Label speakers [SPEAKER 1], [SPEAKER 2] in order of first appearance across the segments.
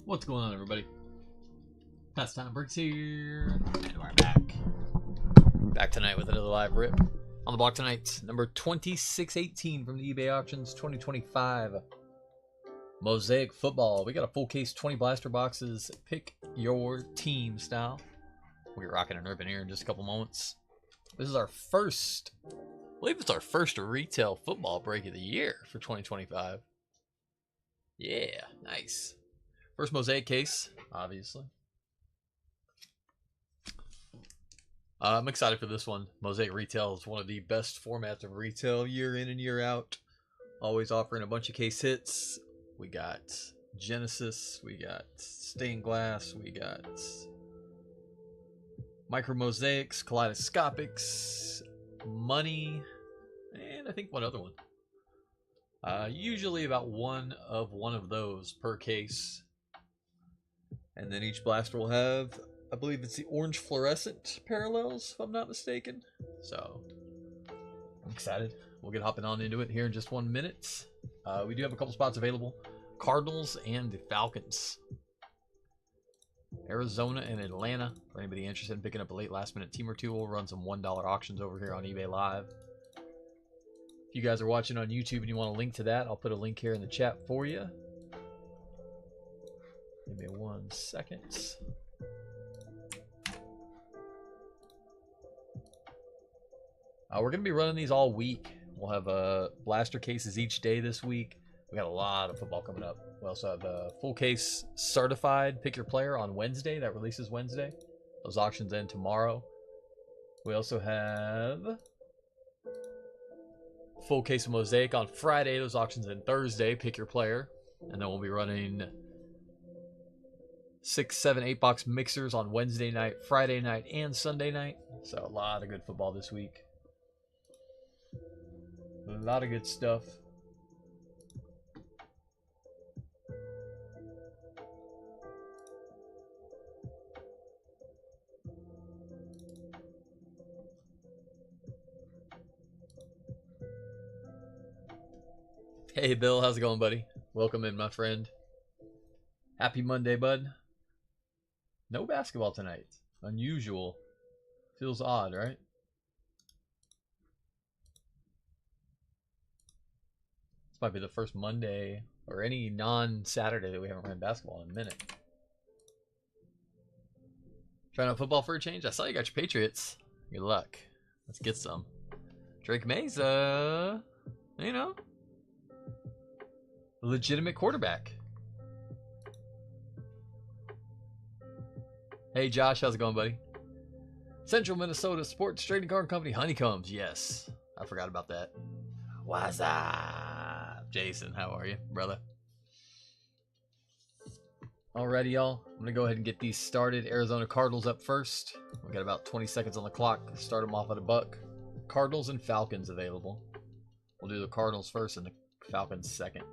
[SPEAKER 1] What's going on, everybody? Pastime Bricks here, and we're back. Back tonight with another live rip. On the block tonight, number 2618 from the eBay Auctions 2025. Mosaic Football. We got a full case, 20 blaster boxes. Pick your team style. We'll be rocking an urban here in just a couple moments. This is our first, I believe it's our first retail football break of the year for 2025. Yeah, nice. First Mosaic case, obviously. I'm excited for this one. Mosaic Retail is one of the best formats of retail year in and year out. Always offering a bunch of case hits. We got Genesis, we got stained glass, we got micro mosaics, kaleidoscopics, money, and I think one other one. Usually about one of those per case. And then each blaster will have, I believe it's the orange fluorescent parallels, if I'm not mistaken. So, I'm excited. We'll get hopping on into it here in just 1 minute. We do have a couple spots available. Cardinals and the Falcons. Arizona and Atlanta. For anybody interested in picking up a late last minute team or two, we'll run some $1 auctions over here on eBay Live. If you guys are watching on YouTube and you want a link to that, I'll put a link here in the chat for you. Give me 1 second. We're going to be running these all week. We'll have blaster cases each day this week. We got a lot of football coming up. We also have a full case certified pick your player on Wednesday. That releases Wednesday. Those auctions end tomorrow. We also have full case of Mosaic on Friday. Those auctions end Thursday. Pick your player. And then we'll be running 6, 7, 8 box mixers on Wednesday night, Friday night, and Sunday night. So a lot of good football this week. A lot of good stuff. Hey Bill, how's it going, buddy? Welcome in, my friend. Happy Monday, bud. No basketball tonight. Unusual. Feels odd, right? This might be the first Monday or any non-Saturday that we haven't ran basketball in a minute. Trying out football for a change? I saw you got your Patriots. Good luck. Let's get some. Drake Mesa. You know. Legitimate quarterback. Hey Josh, how's it going, buddy? Central Minnesota Sports Trading Card Company, Honeycombs. Yes, I forgot about that. What's up, Jason? How are you, brother? Alrighty, y'all. I'm gonna go ahead and get these started. Arizona Cardinals up first. We got about 20 seconds on the clock. Start them off at $1. Cardinals and Falcons available. We'll do the Cardinals first and the Falcons second.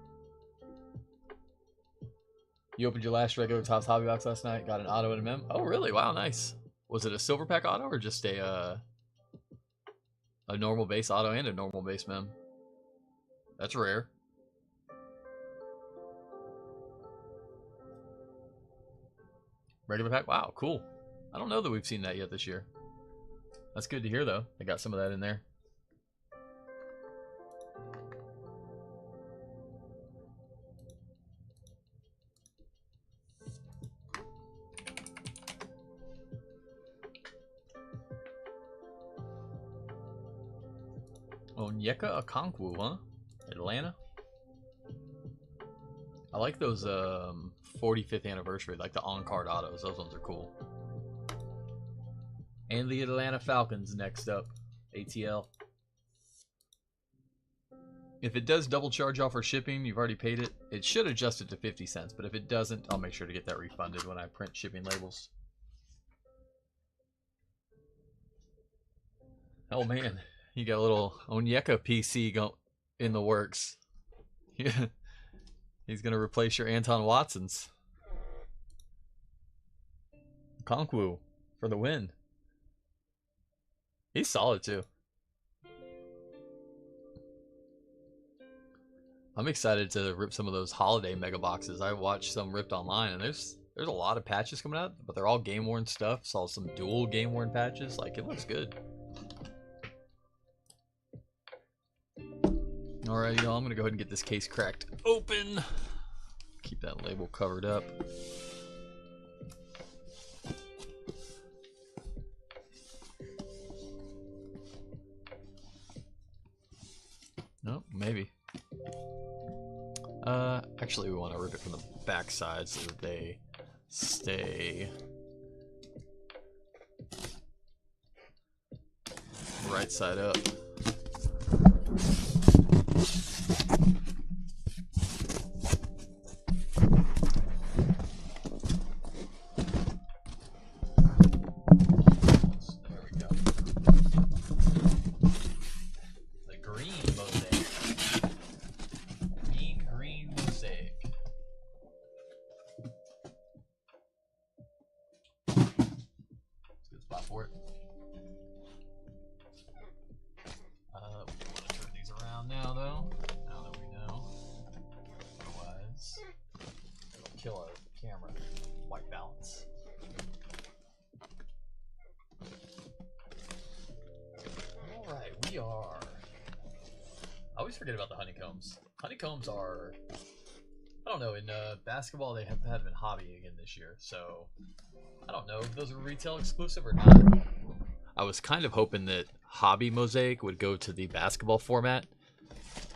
[SPEAKER 1] You opened your last regular Topps Hobby Box last night. Got an auto and a mem. Oh, really? Wow, nice. Was it a silver pack auto or just a normal base auto and a normal base mem? That's rare. Regular pack? Wow, cool. I don't know that we've seen that yet this year. That's good to hear, though. They got some of that in there. Onyeka Okonkwo, huh? Atlanta. I like those 45th anniversary, like the on-card autos. Those ones are cool. And the Atlanta Falcons next up. ATL. If it does double charge off for shipping, you've already paid it. It should adjust it to 50 cents, but if it doesn't, I'll make sure to get that refunded when I print shipping labels. Oh man. You got a little Onyeka PC in the works. Yeah. He's going to replace your Anton Watsons. Okonkwo for the win. He's solid too. I'm excited to rip some of those holiday mega boxes. I watched some ripped online, and there's a lot of patches coming out, but they're all game worn stuff. Saw some dual game worn patches. Like, it looks good. Alright, y'all, I'm gonna go ahead and get this case cracked open. Keep that label covered up. Nope, maybe. Actually, we want to rip it from the back side so that they stay right side up. For it. We want to turn these around now, though. Now that we know. Otherwise, it'll kill our camera white balance. Alright, we are. I always forget about the honeycombs. Honeycombs are. I don't know, in basketball they have been hobby again this year, so I don't know if those are retail exclusive or not. I was kind of hoping that Hobby Mosaic would go to the basketball format,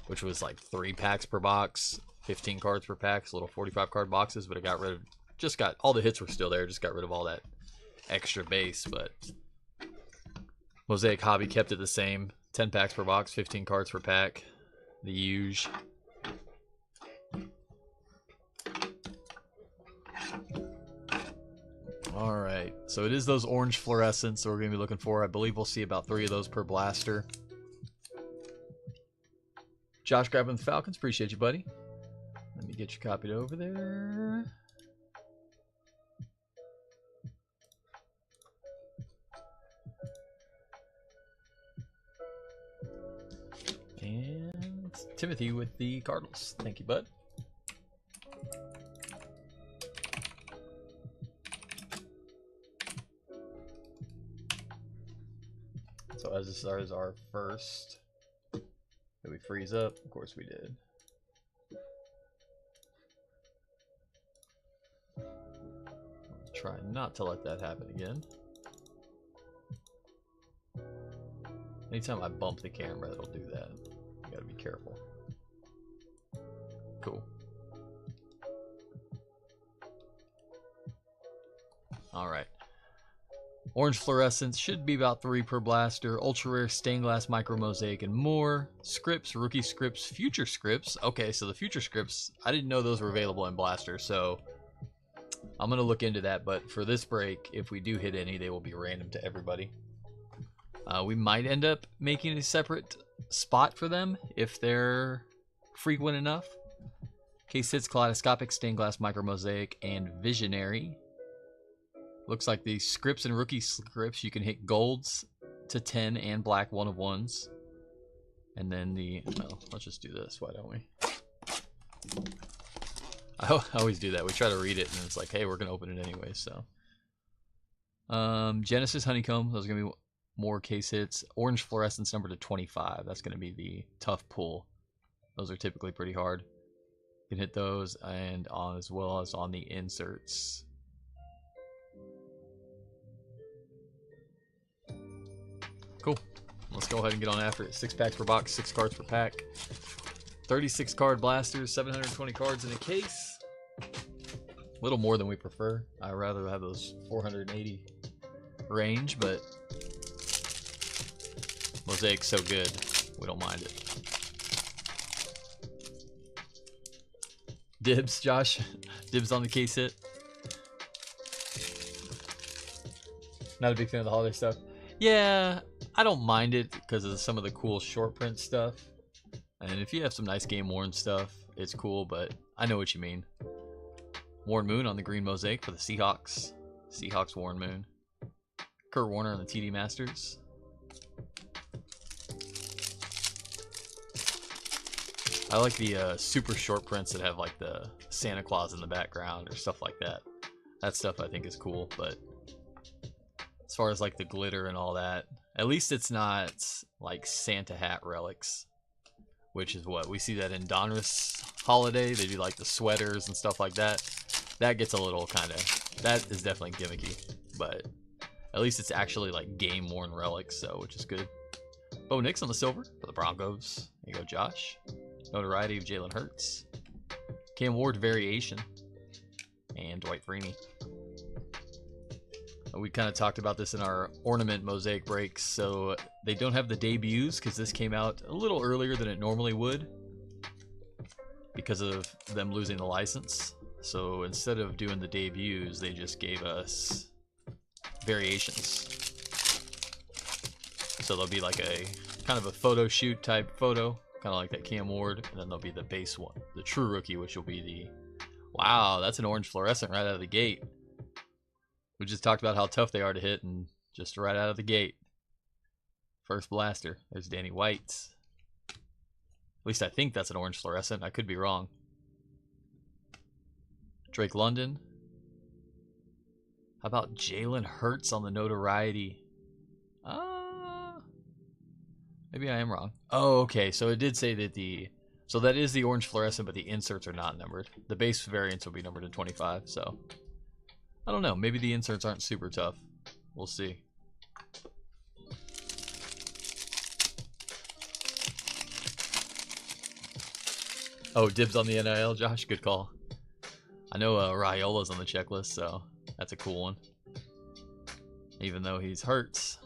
[SPEAKER 1] which was like 3 packs per box, 15 cards per pack, little 45 card boxes, but it got rid of, just got, all the hits were still there, just got rid of all that extra base, but Mosaic Hobby kept it the same, 10 packs per box, 15 cards per pack, the usual. Alright, so it is those orange fluorescents that we're going to be looking for. I believe we'll see about 3 of those per blaster. Josh grabbing the Falcons, appreciate you, buddy. Let me get you copied over there. And Timothy with the Cardinals. Thank you, bud. So as this is our first, did we freeze up? Of course we did. Let's try not to let that happen again. Anytime I bump the camera, it'll do that. You gotta be careful. Cool. Alright. Orange fluorescence should be about 3 per blaster. Ultra rare stained glass micro mosaic and more. Scripts, rookie scripts, future scripts. Okay, so the future scripts, I didn't know those were available in blaster, so I'm going to look into that. But for this break, if we do hit any, they will be random to everybody. We might end up making a separate spot for them if they're frequent enough. Case hits, kaleidoscopic, stained glass micro mosaic, and visionary. Looks like the scripts and rookie scripts, you can hit golds to 10 and black 1 of 1s. And then the, well, let's just do this, why don't we? I always do that. We try to read it and it's like, hey, we're going to open it anyway, so. Genesis Honeycomb, those are going to be more case hits. Orange Fluorescence number to 25, that's going to be the tough pull. Those are typically pretty hard. You can hit those and on as well as on the inserts. Cool. Let's go ahead and get on after it. 6 packs per box, 6 cards per pack. 36 card blasters, 720 cards in a case. A little more than we prefer. I'd rather have those 480 range, but Mosaic's so good, we don't mind it. Dibs, Josh. Dibs on the case hit. Not a big fan of the holiday stuff. Yeah, I don't mind it because of some of the cool short print stuff. And if you have some nice game worn stuff, it's cool, but I know what you mean. Warren Moon on the green mosaic for the Seahawks. Seahawks Warren Moon. Kurt Warner on the TD Masters. I like the super short prints that have like the Santa Claus in the background or stuff like that. That stuff I think is cool, but as far as like the glitter and all that, at least it's not like Santa hat relics, which is what we see that in Donruss Holiday. They do like the sweaters and stuff like that. That gets a little kind of, that is definitely gimmicky, but at least it's actually like game worn relics, so which is good. Bo Nix on the silver for the Broncos. There you go, Josh. Notoriety of Jalen Hurts. Cam Ward variation. And Dwight Freeney. We kind of talked about this in our ornament mosaic breaks. So they don't have the debuts because this came out a little earlier than it normally would because of them losing the license. So instead of doing the debuts, they just gave us variations. So there'll be like a kind of a photo shoot type photo, kind of like that Cam Ward, and then there'll be the base one, the true rookie, which will be the, wow, that's an orange fluorescent right out of the gate. We just talked about how tough they are to hit, and just right out of the gate. First blaster. There's Danny White. At least I think that's an orange fluorescent. I could be wrong. Drake London. How about Jalen Hurts on the notoriety? Maybe I am wrong. Oh, okay. So it did say that so that is the orange fluorescent, but the inserts are not numbered. The base variants will be numbered in 25, so I don't know. Maybe the inserts aren't super tough. We'll see. Oh, dibs on the NIL, Josh. Good call. I know Raiola's on the checklist, so that's a cool one. Even though he's hurt.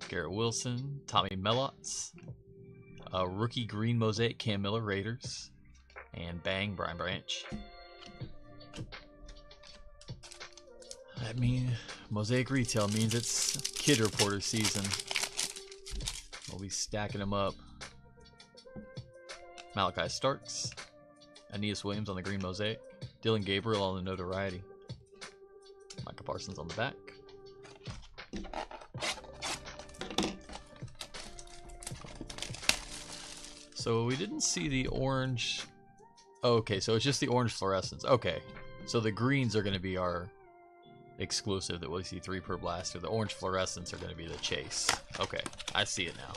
[SPEAKER 1] Garrett Wilson, Tommy Mellots, rookie green mosaic, Cam Miller, Raiders, and bang, Brian Branch. I mean, mosaic retail means it's kid reporter season. We'll be stacking them up. Malachi Starks, Aeneas Williams on the green mosaic, Dylan Gabriel on the notoriety, Micah Parsons on the back. So we didn't see the orange. Oh, okay, so it's just the orange fluorescents. Okay, so the greens are going to be our exclusive that we see 3 per blaster. The orange fluorescents are going to be the chase. Okay, I see it now.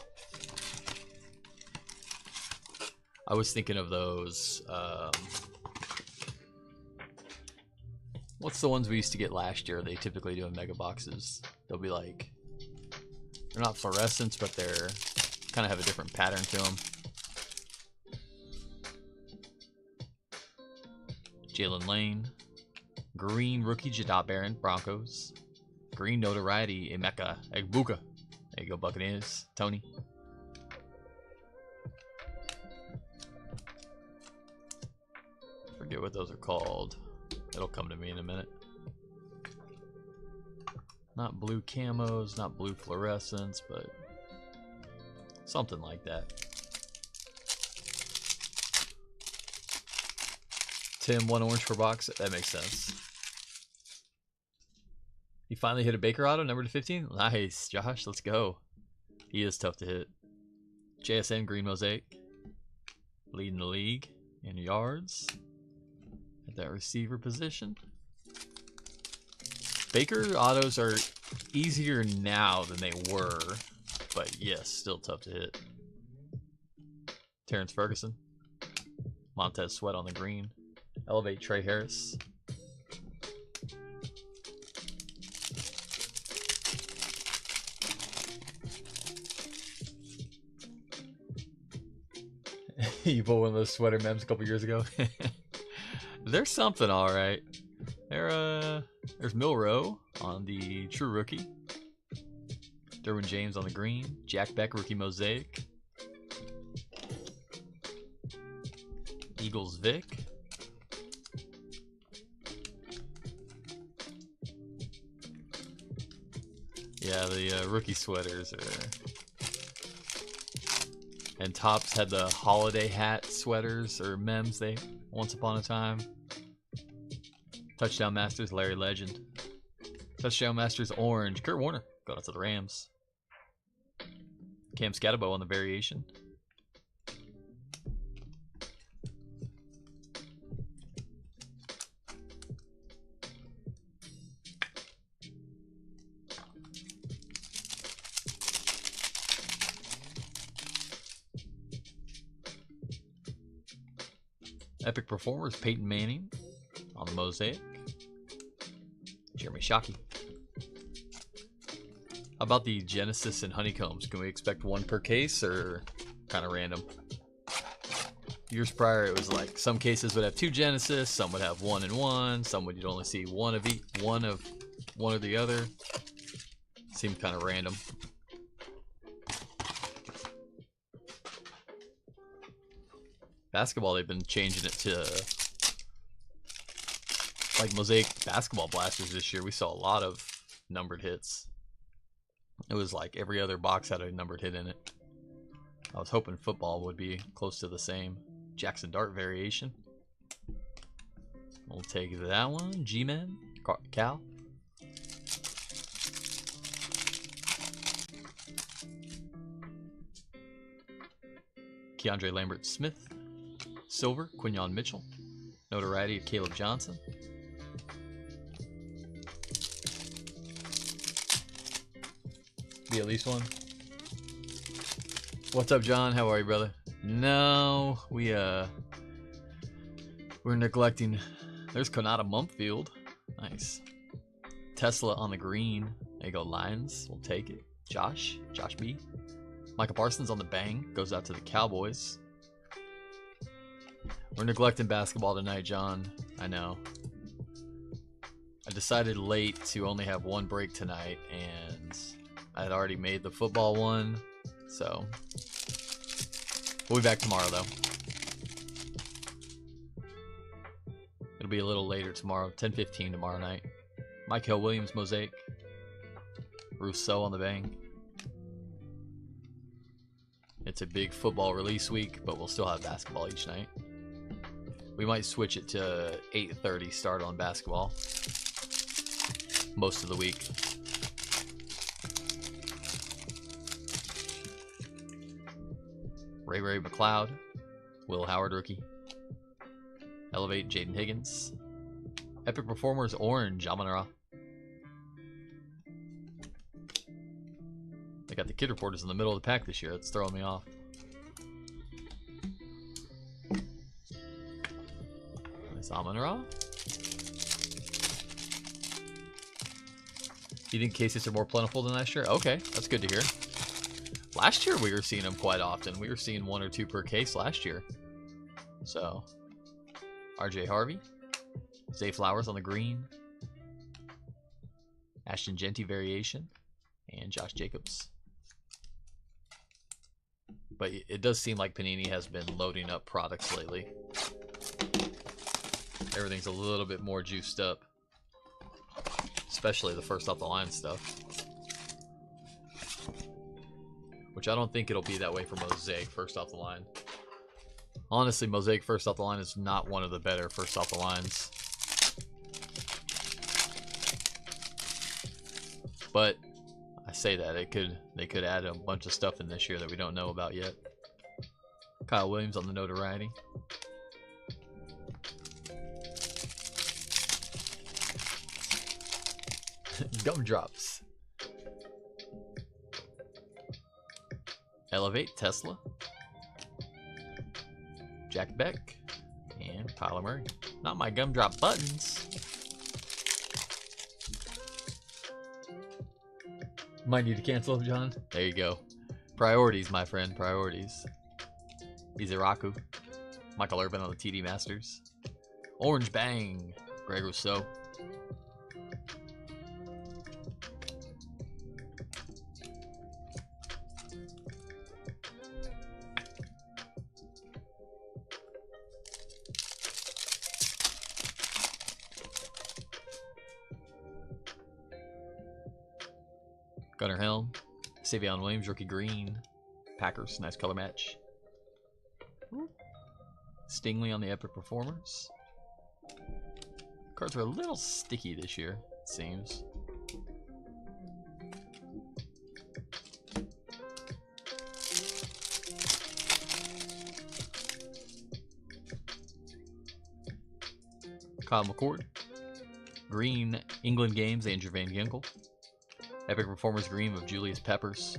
[SPEAKER 1] I was thinking of those. What's the ones we used to get last year? They typically do in mega boxes. They'll be like, they're not fluorescents, but they're kind of have a different pattern to them. Jalen Lane, green rookie Jadot Barron, Broncos, green notoriety Emeka Egbuka. There you go, Buccaneers. Tony. Forget what those are called. It'll come to me in a minute. Not blue camos, not blue fluorescents, but something like that. Tim, 1 orange per box. That makes sense. He finally hit a Baker auto, number to 15. Nice, Josh. Let's go. He is tough to hit. JSN green mosaic, leading the league in yards at that receiver position. Baker autos are easier now than they were, but yes, still tough to hit. Terrence Ferguson, Montez Sweat on the green. Elevate Trey Harris. You bought one of those sweater memes a couple years ago. There's something, all right. There's Milrow on the true rookie. Derwin James on the green. Jack Beck rookie mosaic. Eagles Vic. Yeah, the rookie sweaters are... And Topps had the holiday hat sweaters or memes they once upon a time. Touchdown Masters, Larry Legend. Touchdown Masters orange, Kurt Warner. Going out to the Rams. Cam Scatabo on the variation. Epic Performers, Peyton Manning on the Mosaic. Jeremy Shockey. How about the Genesis and Honeycombs? Can we expect one per case or kind of random? Years prior, it was like some cases would have 2 Genesis, some would have 1 and 1, some would you'd only see one of each, one or the other. Seemed kind of random. Basketball, they've been changing it to like Mosaic basketball blasters this year. We saw a lot of numbered hits. It was like every other box had a numbered hit in it. I was hoping football would be close to the same. Jackson Dart variation. We'll take that one. G-Man. Cal. Keandre Lambert Smith. Silver. Quinyon Mitchell. Notoriety of Caleb Johnson. Be at least one. What's up, John? How are you, brother? No, we're neglecting. There's Konata Mumpfield. Nice. Tesla on the green. There you go, Lions. We'll take it. Josh B. Micah Parsons on the bang. Goes out to the Cowboys. We're neglecting basketball tonight, John. I know. I decided late to only have one break tonight, and I had already made the football one, so we'll be back tomorrow, though. It'll be a little later tomorrow, 10:15 tomorrow night. Mike Hill Williams Mosaic. Rousseau on the bang. It's a big football release week, but we'll still have basketball each night. We might switch it to 8:30 start on basketball most of the week. Ray McLeod, Will Howard rookie. Elevate Jaden Higgins. Epic Performers Orange Amon-Ra. They got the kid reporters in the middle of the pack this year. That's throwing me off. Nice Amon-Ra. You think cases are more plentiful than last year? Okay, that's good to hear. Last year we were seeing them quite often. We were seeing 1 or 2 per case last year. So, RJ Harvey. Zay Flowers on the green. Ashton Genty variation. And Josh Jacobs. But it does seem like Panini has been loading up products lately. Everything's a little bit more juiced up. Especially the first off the line stuff. Which I don't think it'll be that way for Mosaic first off the line. Honestly, Mosaic first off the line is not one of the better first off the lines. But I say that they could add a bunch of stuff in this year that we don't know about yet. Kyle Williams on the notoriety. Gumdrops. Elevate Tesla. Jack Beck. And Kyler Murray. Not my gumdrop buttons. Might need to cancel, John. There you go. Priorities, my friend. Priorities. Iziraku. Michael Urban on the TD Masters. Orange Bang. Greg Rousseau. Gunnar Helm, Savion Williams, rookie green, Packers, nice color match. Stingley on the Epic Performers. Cards are a little sticky this year, it seems. Kyle McCord. Green, England Games, Andrew Van Ginkel. Epic Performers Green of Julius Peppers.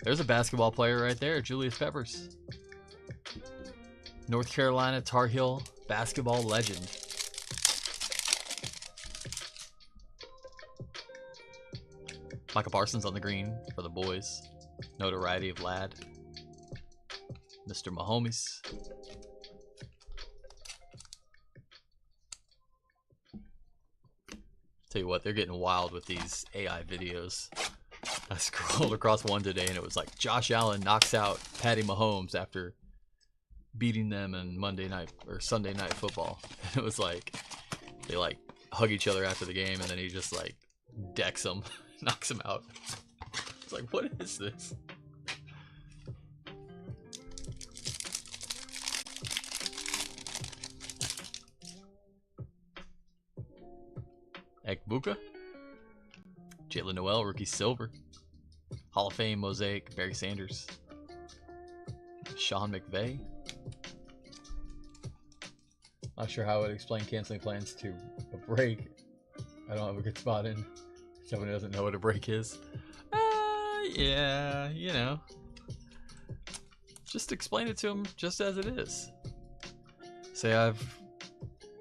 [SPEAKER 1] There's a basketball player right there, Julius Peppers. North Carolina Tar Heel basketball legend. Micah Parsons on the green for the boys. Notoriety of Lad. Mr. Mahomes. Tell you what, they're getting wild with these AI videos. I scrolled across one today and it was like Josh Allen knocks out Patty Mahomes after beating them in Monday night or Sunday night football. And it was like they like hug each other after the game and then he just like decks them, knocks them out. It's like, what is this? Ekbuka, Jalen Noel, rookie silver, Hall of Fame mosaic, Barry Sanders, Sean McVay. Not sure how I would explain canceling plans to a break. I don't have a good spot in. Someone who doesn't know what a break is. Yeah, you know. Just explain it to them just as it is. Say I've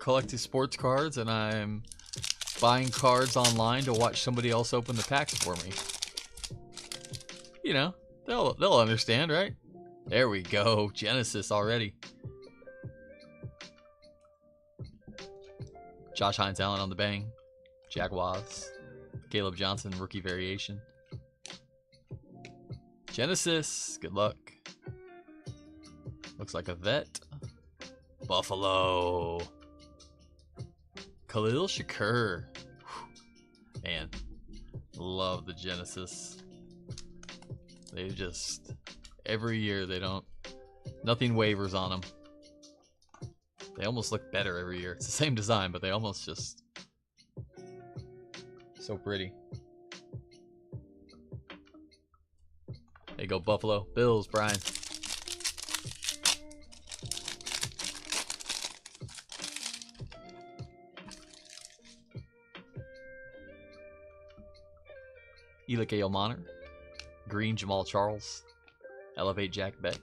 [SPEAKER 1] collected sports cards and I'm buying cards online to watch somebody else open the packs for me. You know, they'll understand, right? There we go. Genesis already. Josh Hines Allen on the bang. Jaguars. Caleb Johnson, rookie variation. Genesis, good luck. Looks like a vet. Buffalo. Khalil Shakur. Man, love the Genesis. They just, every year they don't, nothing wavers on them. They almost look better every year. It's the same design, but they almost just, so pretty. There you go, Buffalo. Bills, Brian. Elike Omanor. Green, Jamal Charles. Elevate, Jack Beck.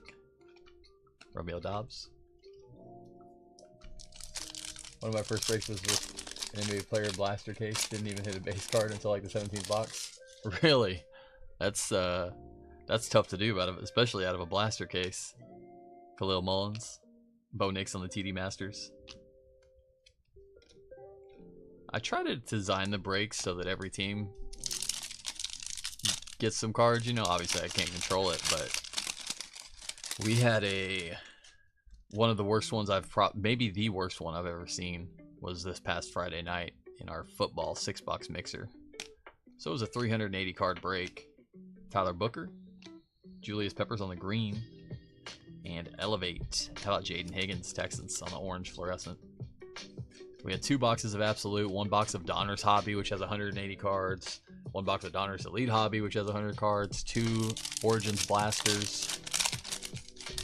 [SPEAKER 1] Romeo Dobbs. One of my first breaks was with an NBA player blaster case. Didn't even hit a base card until like the 17th box. Really? That's tough to do, especially out of a blaster case. Khalil Mullins. Bo Nix on the TD Masters. I try to design the breaks so that every team gets some cards. You know, obviously I can't control it, but we had one of the worst ones maybe the worst one I've ever seen was this past Friday night in our football 6-box mixer. So it was a 380 card break. Tyler Booker, Julius Peppers on the green, and Elevate. How about Jaden Higgins, Texans on the orange fluorescent? We had 2 boxes of Absolute, 1 box of Donner's Hobby, which has 180 cards, 1 box of Donner's Elite Hobby, which has 100 cards, 2 Origins Blasters.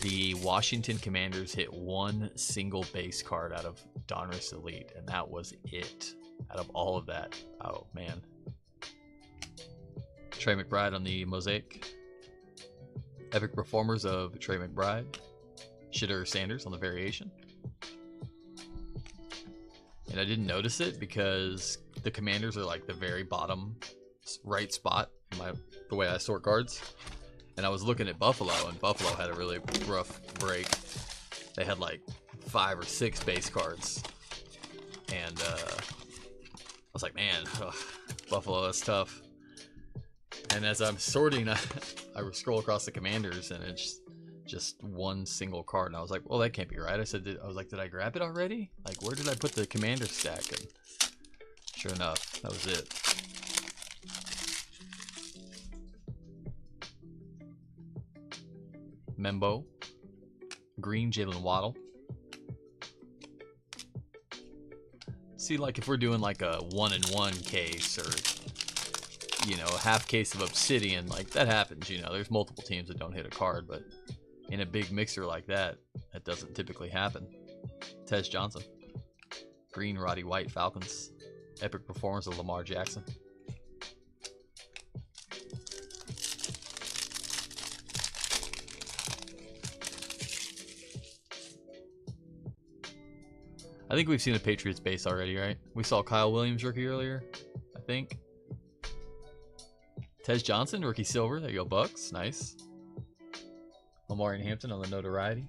[SPEAKER 1] The Washington Commanders hit 1 single base card out of Donruss Elite, and that was it. Out of all of that. Oh, man. Trey McBride on the mosaic. Epic Performers of Trey McBride. Shadur Sanders on the variation. And I didn't notice it because the Commanders are like the very bottom right spot in the way I sort cards. And I was looking at Buffalo, and Buffalo had a really rough break. They had like 5 or 6 base cards. And I was like, man, Buffalo, that's tough. And as I'm sorting, I scroll across the Commanders, and it's just 1 single card. And I was like, well, that can't be right. I was like, did I grab it already? Like, where did I put the Commander stack? And sure enough, that was it. Membo. Green, Jalen Waddle. See, like if we're doing like a 1-in-1 case or, you know, a half case of Obsidian, like that happens, you know. There's multiple teams that don't hit a card, but in a big mixer like that, that doesn't typically happen. Tez Johnson. Green, Roddy White, Falcons. Epic performance of Lamar Jackson. I think we've seen a Patriots base already, right? We saw Kyle Williams rookie earlier, I think. Tez Johnson, rookie silver. There you go, Bucks. Nice. Lamar and Hampton on the notoriety.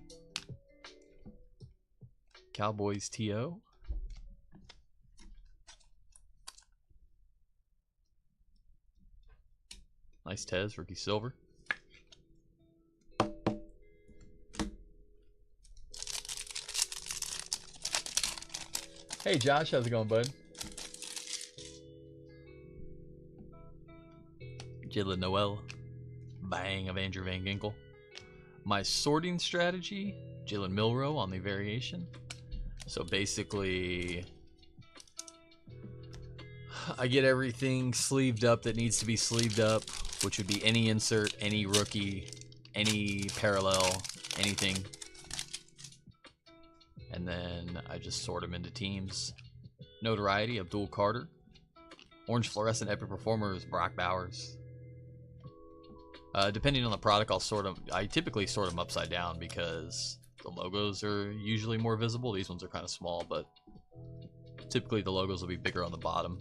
[SPEAKER 1] Cowboys TO. Nice Tez, rookie silver. Hey Josh, how's it going, bud? Jalen Noel. Bang of Andrew Van Ginkel. My sorting strategy, Jalen Milroe on the variation. So basically, I get everything sleeved up that needs to be sleeved up, which would be any insert, any rookie, any parallel, anything. And then I just sort them into teams. Notoriety, Abdul Carter. Orange fluorescent epic performers, Brock Bowers. Depending on the product, I'll sort them. I typically sort them upside down because the logos are usually more visible. These ones are kind of small, but typically the logos will be bigger on the bottom.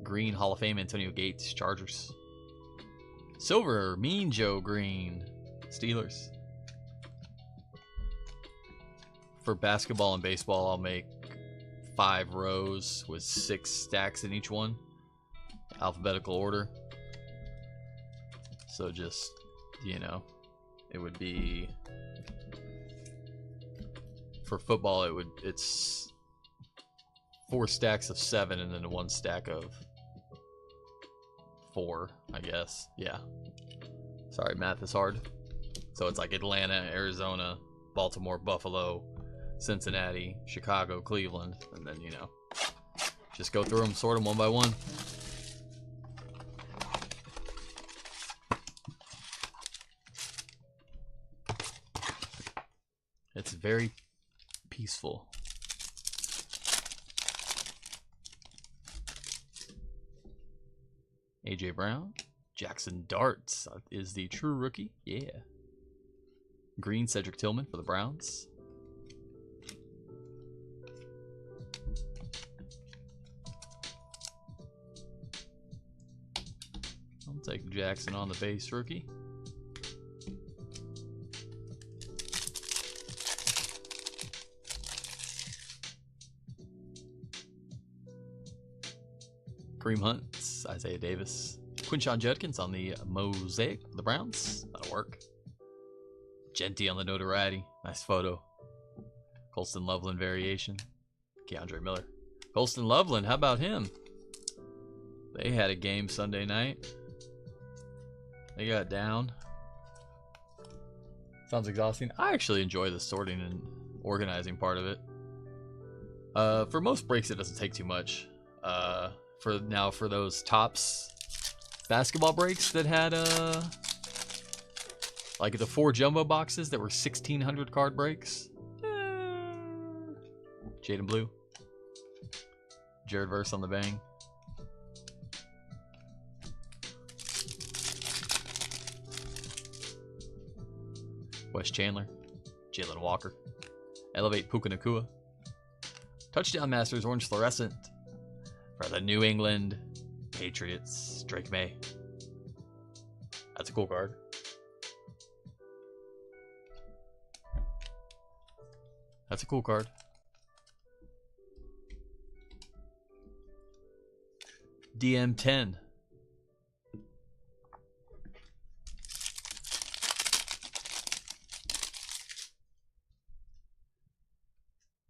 [SPEAKER 1] Green, Hall of Fame, Antonio Gates, Chargers. Silver, Mean Joe Green, Steelers. For basketball and baseball, I'll make 5 rows with 6 stacks in each one. Alphabetical order. So just, you know, it would be... For football, it's 4 stacks of 7 and then 1 stack of 4, I guess. Yeah. Sorry, math is hard. So it's like Atlanta, Arizona, Baltimore, Buffalo, Cincinnati, Chicago, Cleveland, and then, you know, just go through them, sort them one by one. It's very peaceful. AJ Brown, Jackson Darts is the true rookie. Yeah. Green, Cedric Tillman for the Browns. I'll take Jackson on the base rookie. Kareem Hunt, Isaiah Davis. Quinshon Judkins on the Mosaic for the Browns. That'll work. Genty on the notoriety. Nice photo. Colston Loveland variation. Keandre Miller. Colston Loveland, how about him? They had a game Sunday night. They got down. Sounds exhausting. I actually enjoy the sorting and organizing part of it. For most breaks, it doesn't take too much. For those Topps basketball breaks that had like the 4 jumbo boxes that were 1,600 card breaks. Jaden Blue. Jared Verse on the bang. Wes Chandler. Jalen Walker. Elevate Puka Nacua. Touchdown Masters Orange Fluorescent for the New England Patriots. Drake May. That's a cool card. That's a cool card. DM10.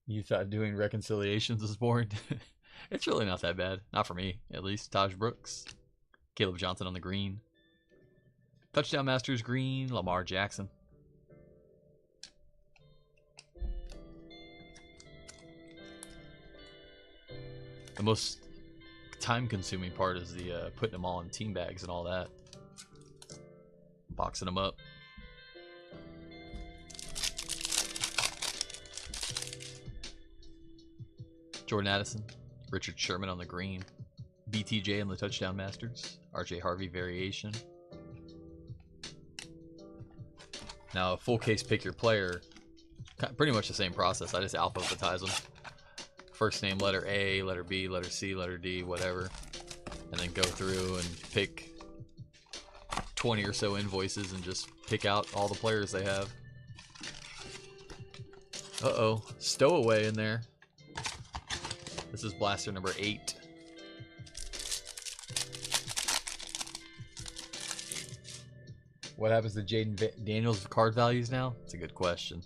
[SPEAKER 1] You thought doing reconciliations was boring? It's really not that bad. Not for me, at least. Taj Brooks. Caleb Johnson on the green. Touchdown Masters green. Lamar Jackson. The time-consuming part is the putting them all in team bags and all that. Boxing them up. Jordan Addison, Richard Sherman on the green, BTJ on the touchdown masters, RJ Harvey variation. Now, a full case pick your player, pretty much the same process. I just alphabetize them. First name, letter A, letter B, letter C, letter D, whatever. And then go through and pick 20 or so invoices and just pick out all the players they have. Uh-oh, stowaway in there. This is blaster number 8. What happens to Jaden Daniels' card values now? It's a good question.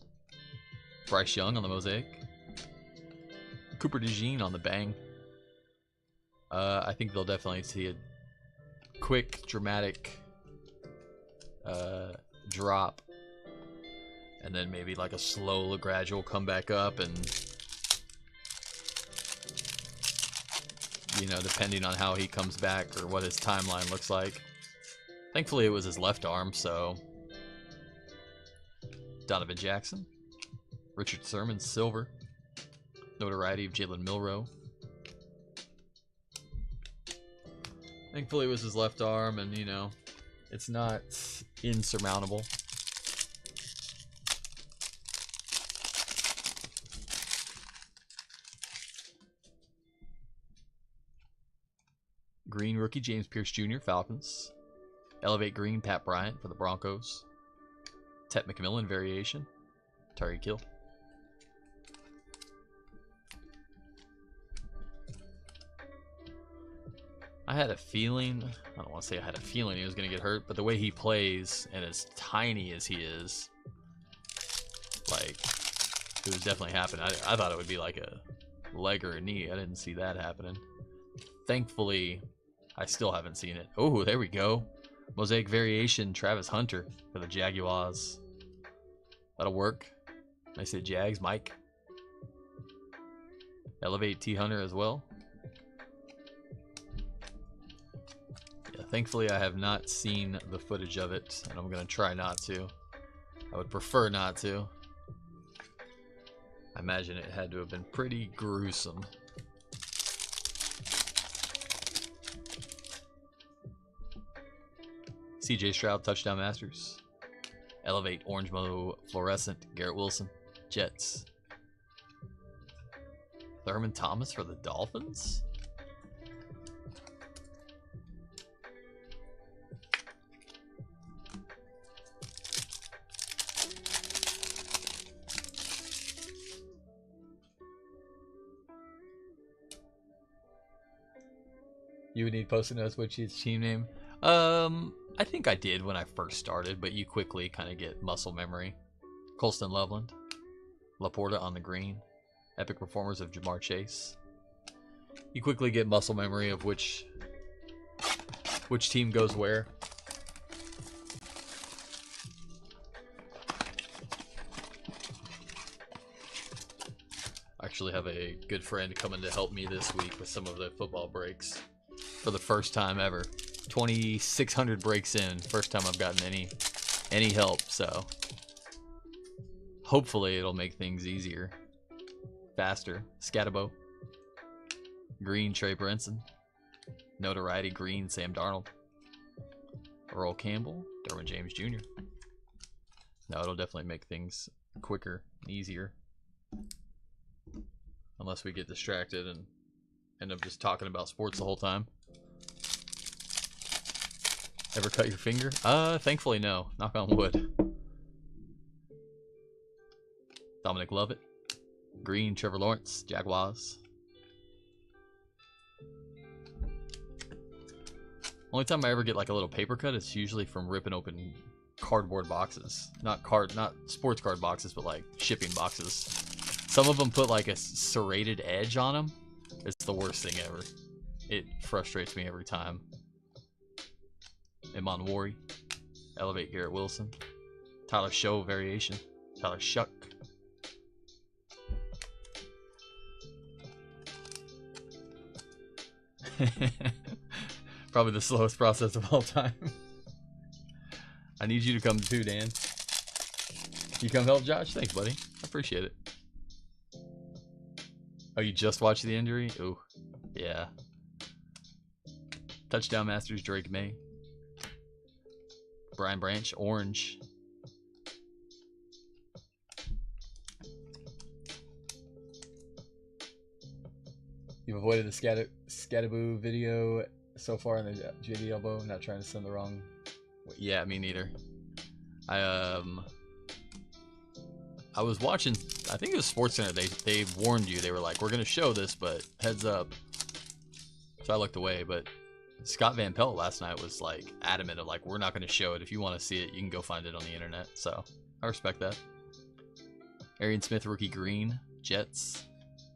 [SPEAKER 1] Bryce Young on the Mosaic. Cooper DeJean on the Bang. I think they'll definitely see a quick, dramatic drop. And then maybe like a slow, gradual comeback up, and you know, depending on how he comes back or what his timeline looks like. Thankfully, it was his left arm, so. Donovan Jackson. Richard Sherman, silver. Notoriety of Jalen Milroe. Thankfully, it was his left arm, and, you know, it's not insurmountable. Green rookie James Pierce Jr., Falcons. Elevate green Pat Bryant for the Broncos. Tet McMillan variation. Tyreek Hill. I had a feeling, I don't want to say I had a feeling he was going to get hurt, but the way he plays and as tiny as he is, like, it was definitely happening. I thought it would be like a leg or a knee. I didn't see that happening. Thankfully, I still haven't seen it. Oh, there we go. Mosaic variation, Travis Hunter for the Jaguars. That'll work. I say Jags, Mike. Elevate T Hunter as well. Yeah, thankfully I have not seen the footage of it, and I'm gonna try not to. I would prefer not to. I imagine it had to have been pretty gruesome. CJ Stroud, touchdown masters. Elevate orange moto fluorescent, Garrett Wilson, Jets. Thurman Thomas for the Dolphins. You would need post-it notes, which is team name. I think I did when I first started, but you quickly kind of get muscle memory. Colston Loveland. Laporta on the green. Epic performers of Jamar Chase. You quickly get muscle memory of which team goes where. I actually have a good friend coming to help me this week with some of the football breaks for the first time ever. 2,600 breaks in, first time I've gotten any help, so hopefully it'll make things easier, faster. Scatabo, green Trey Brinson, Notoriety green Sam Darnold, Earl Campbell, Derwin James Jr. No, it'll definitely make things quicker and easier, unless we get distracted and end up just talking about sports the whole time. Ever cut your finger? Thankfully no. Knock on wood. Dominic Lovett. Green, Trevor Lawrence, Jaguars. Only time I ever get like a little paper cut, it's usually from ripping open cardboard boxes. Not sports card boxes, but like shipping boxes. Some of them put like a serrated edge on them. It's the worst thing ever. It frustrates me every time. Iman Wari, Elevate Garrett Wilson, Tyler Show variation, Tyler Shuck, Probably the slowest process of all time. I need you to come too, Dan. You come help Josh? Thanks, buddy. I appreciate it. Oh, you just watched the injury? Ooh, yeah. Touchdown Masters, Drake May. Brian Branch, orange. You've avoided the Scataboo video so far in the JD elbow. Not trying to send the wrong. Yeah, me neither. I was watching. I think it was SportsCenter. They warned you. They were like, "We're gonna show this, but heads up." So I looked away. But Scott Van Pelt last night was like adamant of like, "We're not gonna show it. If you want to see it, you can go find it on the internet." So I respect that. Arian Smith, rookie green, Jets.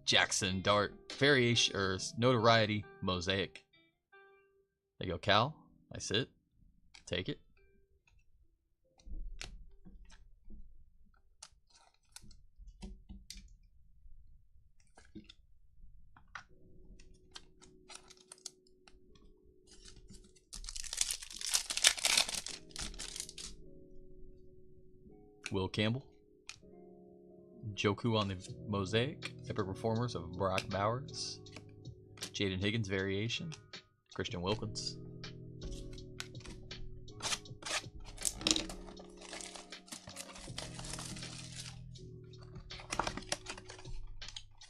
[SPEAKER 1] Jackson, Dart, variation, or notoriety, mosaic. There you go, Cal. Nice hit. Take it. Will Campbell. Joku on the mosaic. Epic Performers of Brock Bowers. Jaden Higgins variation. Christian Wilkins.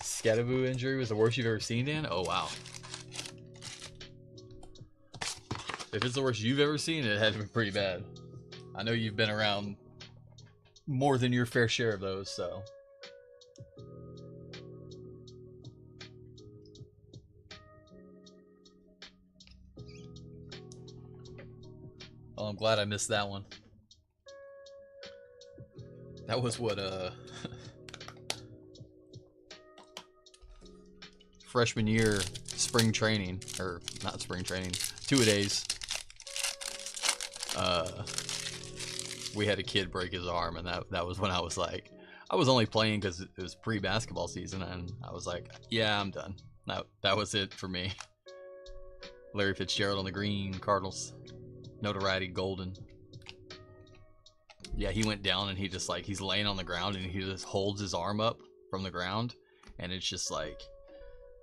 [SPEAKER 1] Scataboo injury was the worst you've ever seen, Dan? Oh, wow. If it's the worst you've ever seen, it had to be pretty bad. I know you've been around more than your fair share of those, so... Oh, I'm glad I missed that one. That was what, freshman year spring training, or not spring training, 2-a-days. We had a kid break his arm, and that was when I was like, I was only playing because it was pre-basketball season, and I was like, yeah, I'm done. That was it for me. Larry Fitzgerald on the green, Cardinals. Notoriety, golden. Yeah, he went down and he just like, he's laying on the ground and he just holds his arm up from the ground, and it's just like,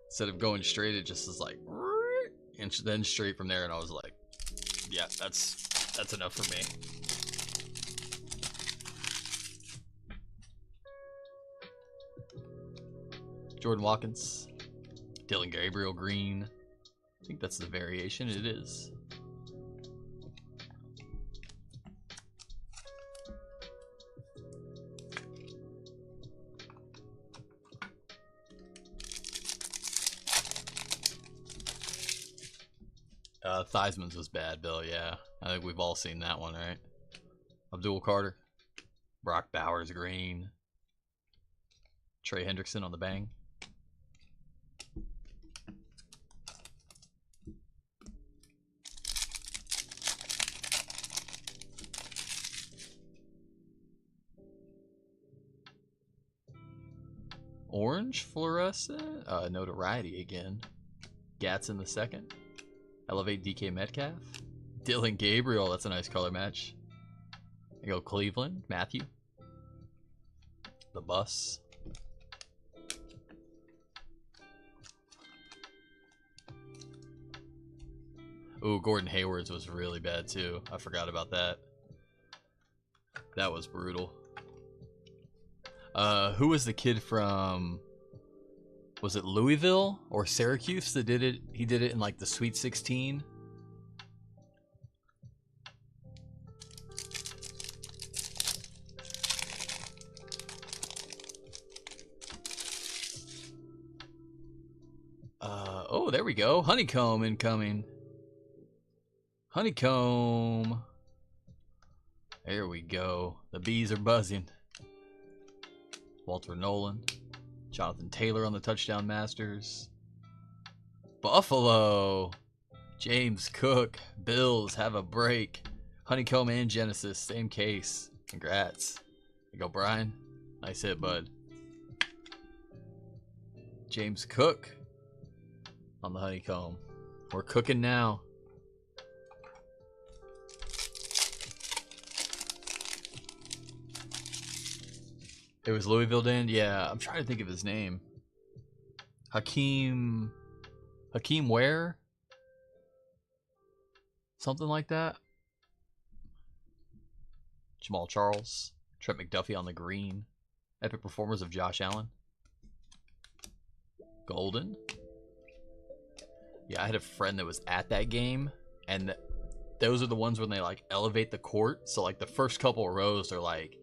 [SPEAKER 1] instead of going straight, it just is like, and then straight from there, and I was like, yeah, that's enough for me. Jordan Watkins, Dylan Gabriel green. I think that's the variation. It is. Theismann's was bad, Bill. Yeah, I think we've all seen that one, right? Abdul Carter, Brock Bowers green, Trey Hendrickson on the bang. Orange fluorescent, notoriety again. Gats in the second. Elevate DK Metcalf. Dylan Gabriel, that's a nice color match. There you go, Cleveland, Matthew. The bus. Ooh, Gordon Hayward's was really bad too. I forgot about that. That was brutal. Who was the kid from, was it Louisville or Syracuse that did it? He did it in like the Sweet 16. Oh, there we go. Honeycomb incoming. Honeycomb. There we go. The bees are buzzing. Walter Nolan. Jonathan Taylor on the touchdown masters. Buffalo. James Cook. Bills have a break. Honeycomb and Genesis. Same case. Congrats. There you go, Brian. Nice hit, bud. James Cook on the Honeycomb. We're cooking now. It was Louisville Dan? Yeah, I'm trying to think of his name. Hakeem Ware? Something like that. Jamal Charles. Trent McDuffie on the green. Epic performers of Josh Allen. Golden. Yeah, I had a friend that was at that game, and those are the ones when they like elevate the court. So like the first couple of rows are like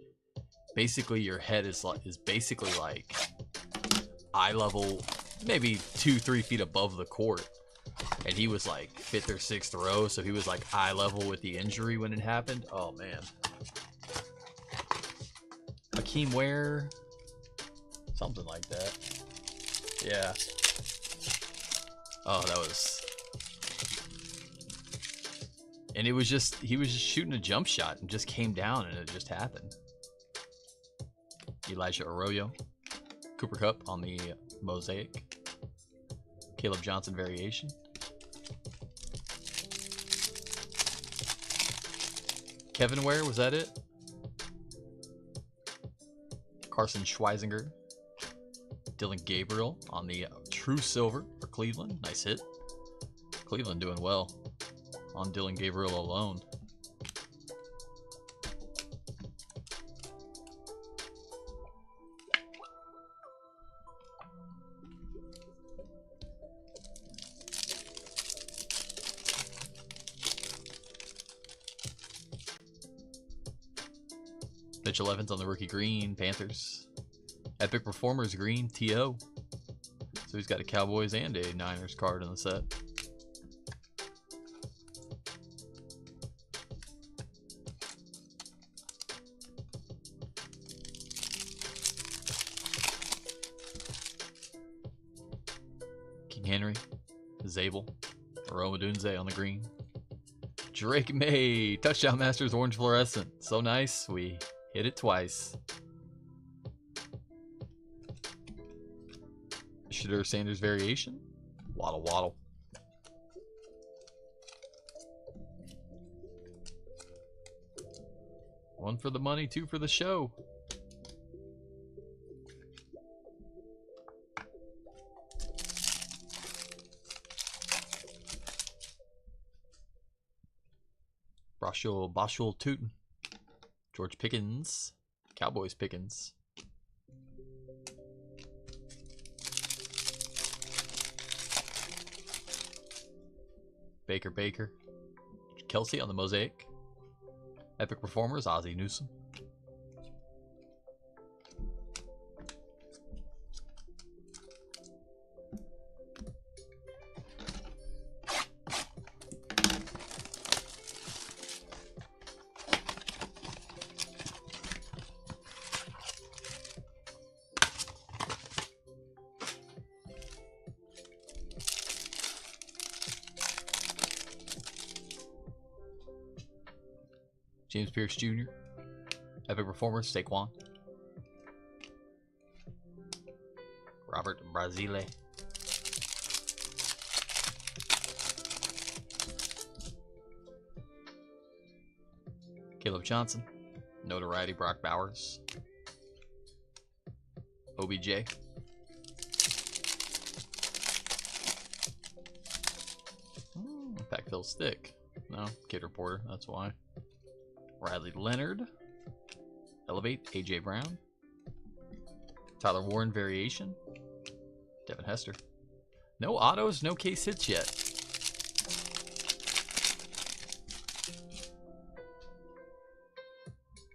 [SPEAKER 1] basically your head is basically like eye level, maybe 2-3 feet above the court. And he was like 5th or 6th row, so he was like eye level with the injury when it happened. Oh man. Hakeem Ware, something like that. Yeah. Oh, that was. And it was just, he was just shooting a jump shot and just came down and it just happened. Elijah Arroyo. Cooper Kupp on the Mosaic. Caleb Johnson variation. Kevin Ware, was that it? Carson Schweizinger. Dylan Gabriel on the True Silver for Cleveland. Nice hit. Cleveland doing well on Dylan Gabriel alone. Mitchell Evans on the rookie green, Panthers. Epic Performers green, T.O. So he's got a Cowboys and a Niners card in the set. King Henry, Zabel, Aroma Dunze on the green. Drake May, Touchdown Masters orange fluorescent. So nice, we hit it twice. Shadur Sanders variation. Waddle Waddle. One for the money, two for the show. Bashul Tootin. George Pickens. Cowboys Pickens. Baker. Kelsey on the Mosaic. Epic Performers, Ozzie Newsome. James Pierce Jr. Epic Performers, Saquon. Robert Brazile. Caleb Johnson. Notoriety, Brock Bowers. OBJ. Pack-Fill Stick. No, Kid Reporter, that's why. Riley Leonard. Elevate, AJ Brown. Tyler Warren variation. Devin Hester. No autos, no case hits yet.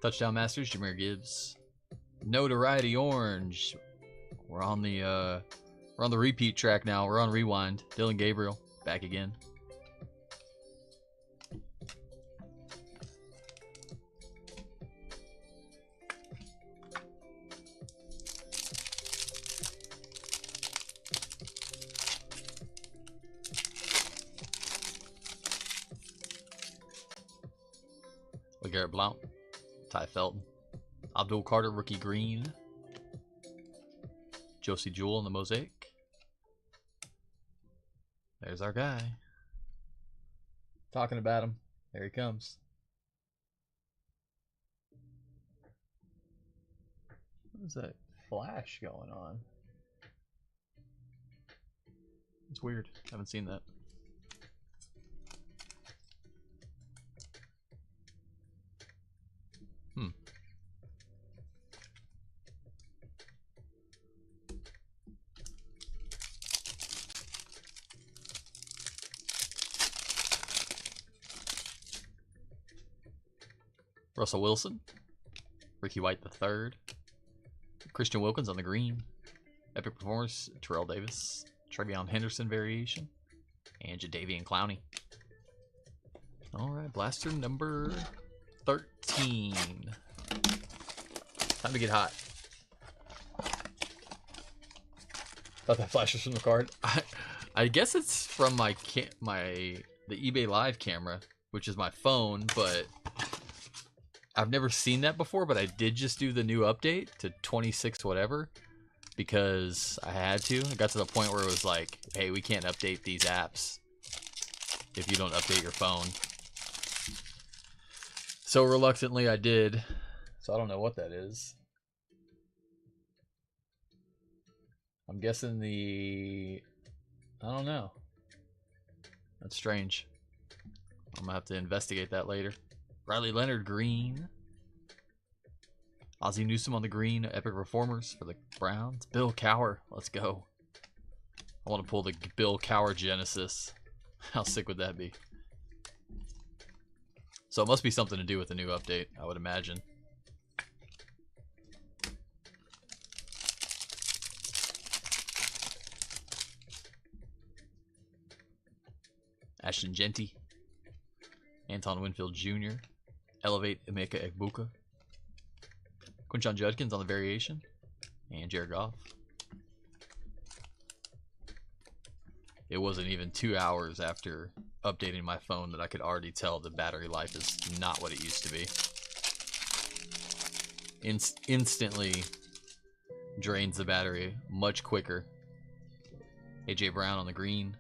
[SPEAKER 1] Touchdown Masters, Jahmyr Gibbs. Notoriety orange. We're on the repeat track now. We're on rewind. Dylan Gabriel back again. LeGarrette Blount, Ty Felton, Abdul Carter, rookie green, Josie Jewell on the Mosaic. There's our guy. Talking about him. There he comes. What is that flash going on? It's weird. Haven't seen that. Russell Wilson, Ricky White III, Christian Wilkins on the green, epic performance, Terrell Davis, Trevion Henderson variation, and Jadeveon Clowney. Alright, blaster number 13. Time to get hot. Thought that flash was from the card. I guess it's from the eBay Live camera, which is my phone, but I've never seen that before. But I did just do the new update to 26 whatever because I had to. It got to the point where it was like, hey, we can't update these apps if you don't update your phone. So reluctantly I did. So I don't know what that is. I'm guessing I don't know. That's strange. I'm gonna have to investigate that later. Riley Leonard green. Ozzie Newsome on the green. Epic Reformers for the Browns. Bill Cowher. Let's go. I want to pull the Bill Cowher Genesis. How sick would that be? So it must be something to do with the new update, I would imagine. Ashton Genty, Anton Winfield Jr., Elevate Emeka Egbuka, Quinshon Judkins on the variation, and Jared Goff. It wasn't even 2 hours after updating my phone that I could already tell the battery life is not what it used to be. Instantly drains the battery much quicker. AJ Brown on the green.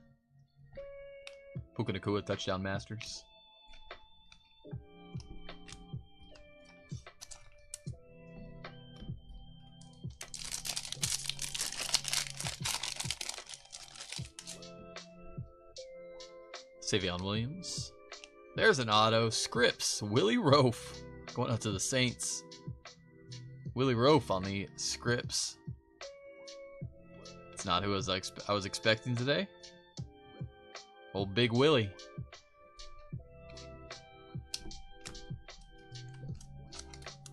[SPEAKER 1] Puka Nacua touchdown masters. Savion Williams. There's an auto. Scripps. Willie Rofe. Going out to the Saints. Willie Rofe on the Scripps. It's not who I was expecting today. Old Big Willie.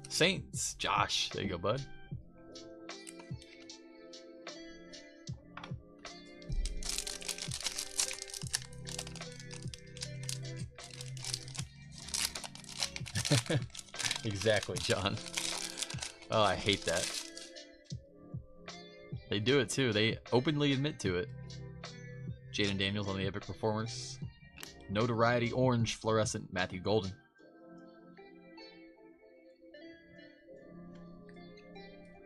[SPEAKER 1] Saints. Josh. There you go, bud. Exactly, John. Oh, I hate that. They do it too. They openly admit to it. Jaden Daniels on the Epic Performers. Notoriety Orange Fluorescent Matthew Golden.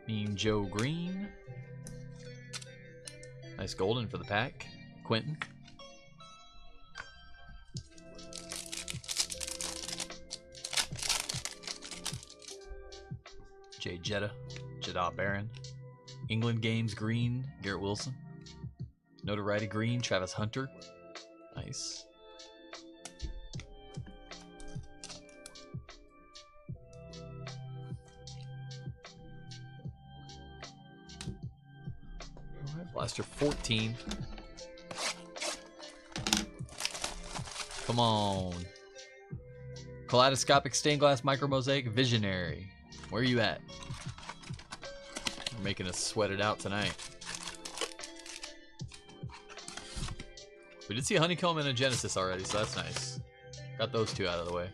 [SPEAKER 1] Mean Joe Green. Nice Golden for the pack. Quentin. Jay Jeddah Barron. England Games Green, Garrett Wilson. Notoriety Green, Travis Hunter. Nice. Alright, Blaster 14. Come on. Kaleidoscopic Stained Glass Micro Mosaic Visionary. Where are you at? You're making us sweat it out tonight. We did see a Honeycomb and a Genesis already, so that's nice. Got those two out of the way.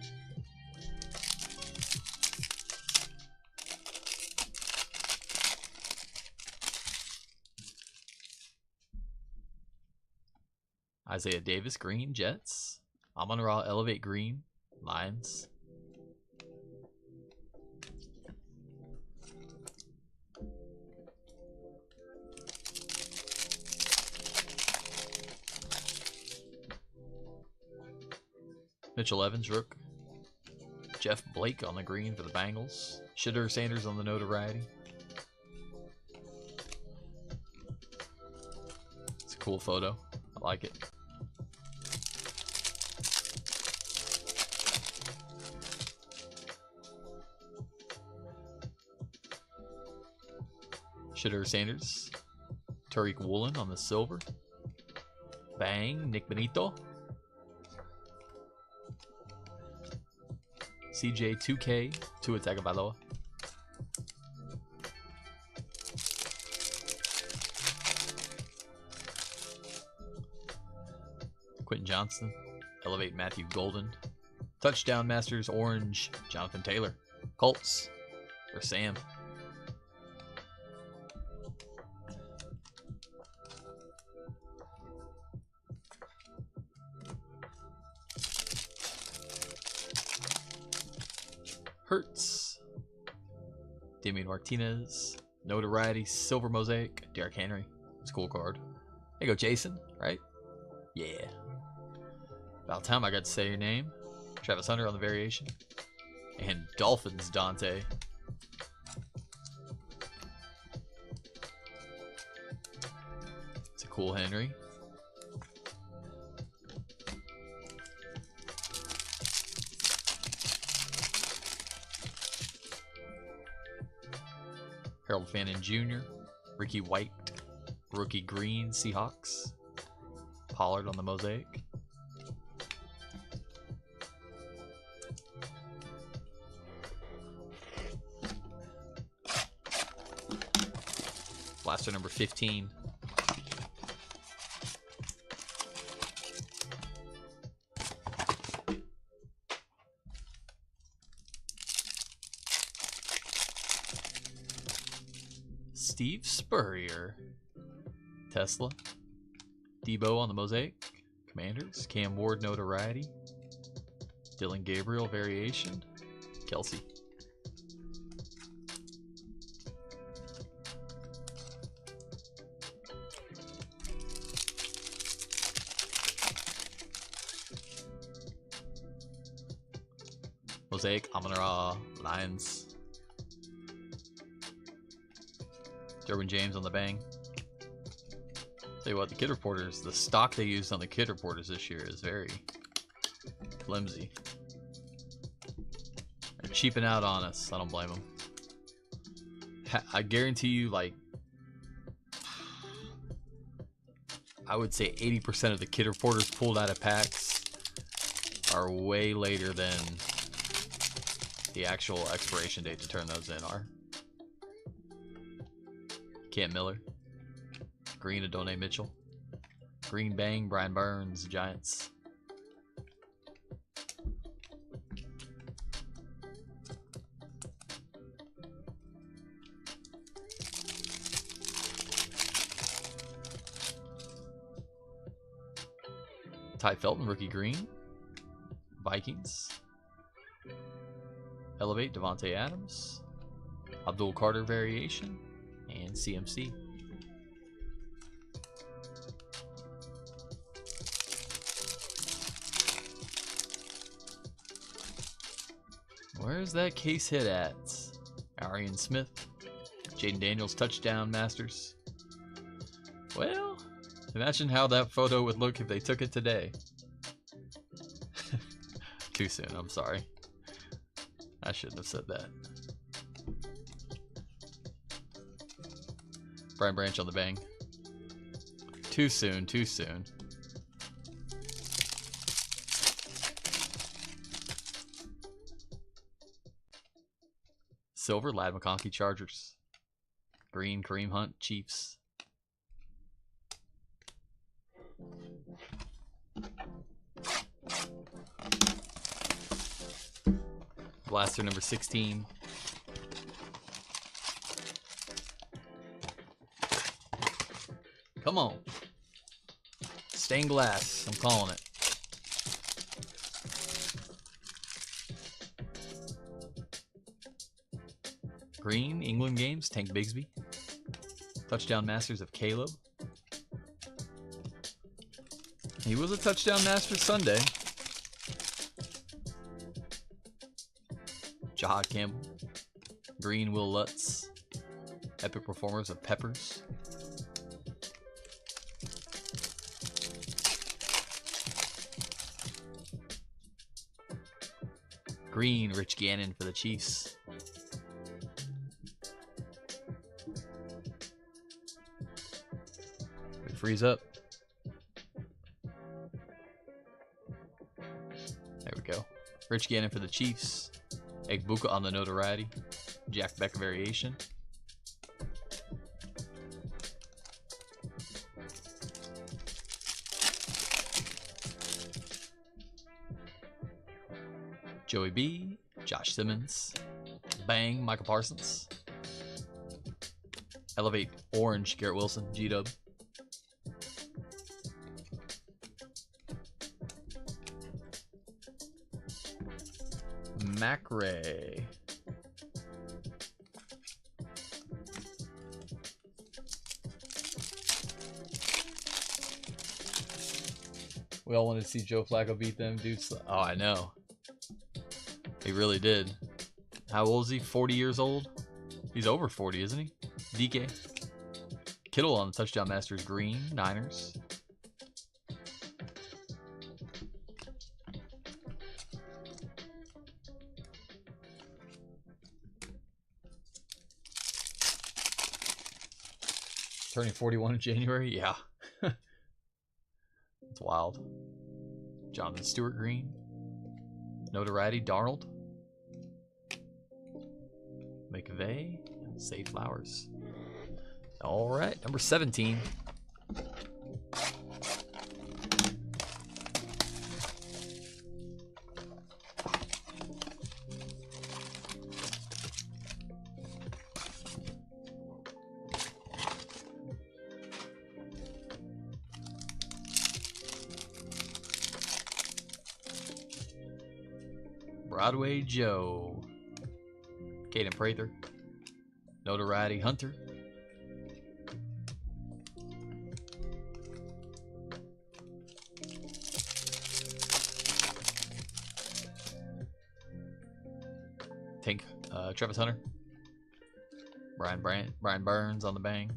[SPEAKER 1] Isaiah Davis, green, Jets. Amon-Ra, Elevate, green, Lions. Mitchell Evans, rook. Jeff Blake on the green for the Bengals. Shedeur Sanders on the notoriety. It's a cool photo. I like it. Shedeur Sanders. Tariq Woolen on the silver. Bang. Nick Benito. CJ 2K, Tua Tagovailoa. Quentin Johnson, Elevate Matthew Golden. Touchdown Masters Orange, Jonathan Taylor. Colts for Sam. Hurts. Damian Martinez. Notoriety. Silver Mosaic. Derrick Henry. It's a cool card. There you go, Jason. Right? Yeah. About time I got to say your name. Travis Hunter on the variation. And Dolphins Dante. It's a cool Henry. Harold Fannin Jr., Ricky White, Rookie Green, Seahawks, Pollard on the Mosaic. Blaster number 15. Steve Spurrier, Tesla, Debo on the Mosaic, Commanders, Cam Ward notoriety, Dylan Gabriel variation, Kelsey. Mosaic, Amon-Ra, Lions. Derwin James on the bang. Tell you what, the kid reporters, the stock they used on the kid reporters this year is very flimsy. They're cheaping out on us. I don't blame them. I guarantee you, like, I would say 80% of the kid reporters pulled out of packs are way later than the actual expiration date to turn those in are. Cam Miller. Green, Adonai Mitchell. Green Bang, Brian Burns, Giants. Ty Felton, Rookie Green. Vikings. Elevate, Devontae Adams. Abdul Carter variation. And CMC. Where's that case hit at? Arian Smith. Jaden Daniels touchdown Masters. Well, imagine how that photo would look if they took it today. Too soon, I'm sorry. I shouldn't have said that. Brian Branch on the bang. Too soon, too soon. Silver, Lad McConkey, Chargers. Green, Kareem Hunt, Chiefs. Blaster number 16. Come on. Stained glass. I'm calling it. Green, England games, Tank Bigsby. Touchdown Masters of Caleb. He was a touchdown master Sunday. Jahad Campbell. Green, Will Lutz. Epic Performers of Peppers. Green, Rich Gannon for the Chiefs. We freeze up. There we go. Rich Gannon for the Chiefs. Egbuka on the notoriety. Jack Beck variation. Joey B, Josh Simmons, Bang, Michael Parsons, Elevate Orange, Garrett Wilson, G-Dub, Macrae, we all wanted to see Joe Flacco beat them dudes. Oh, I know. He really did. How old is he? 40 years old? He's over 40, isn't he? DK. Kittle on the touchdown masters. Green. Niners. Turning 41 in January? Yeah. It's wild. Jonathan Stewart Green. Notoriety. Darnold. McVay, and Say Flowers. All right, number 17. Broadway Joe. Caden Prather. Notoriety Hunter. Tink. Travis Hunter. Brian Burns on the bang.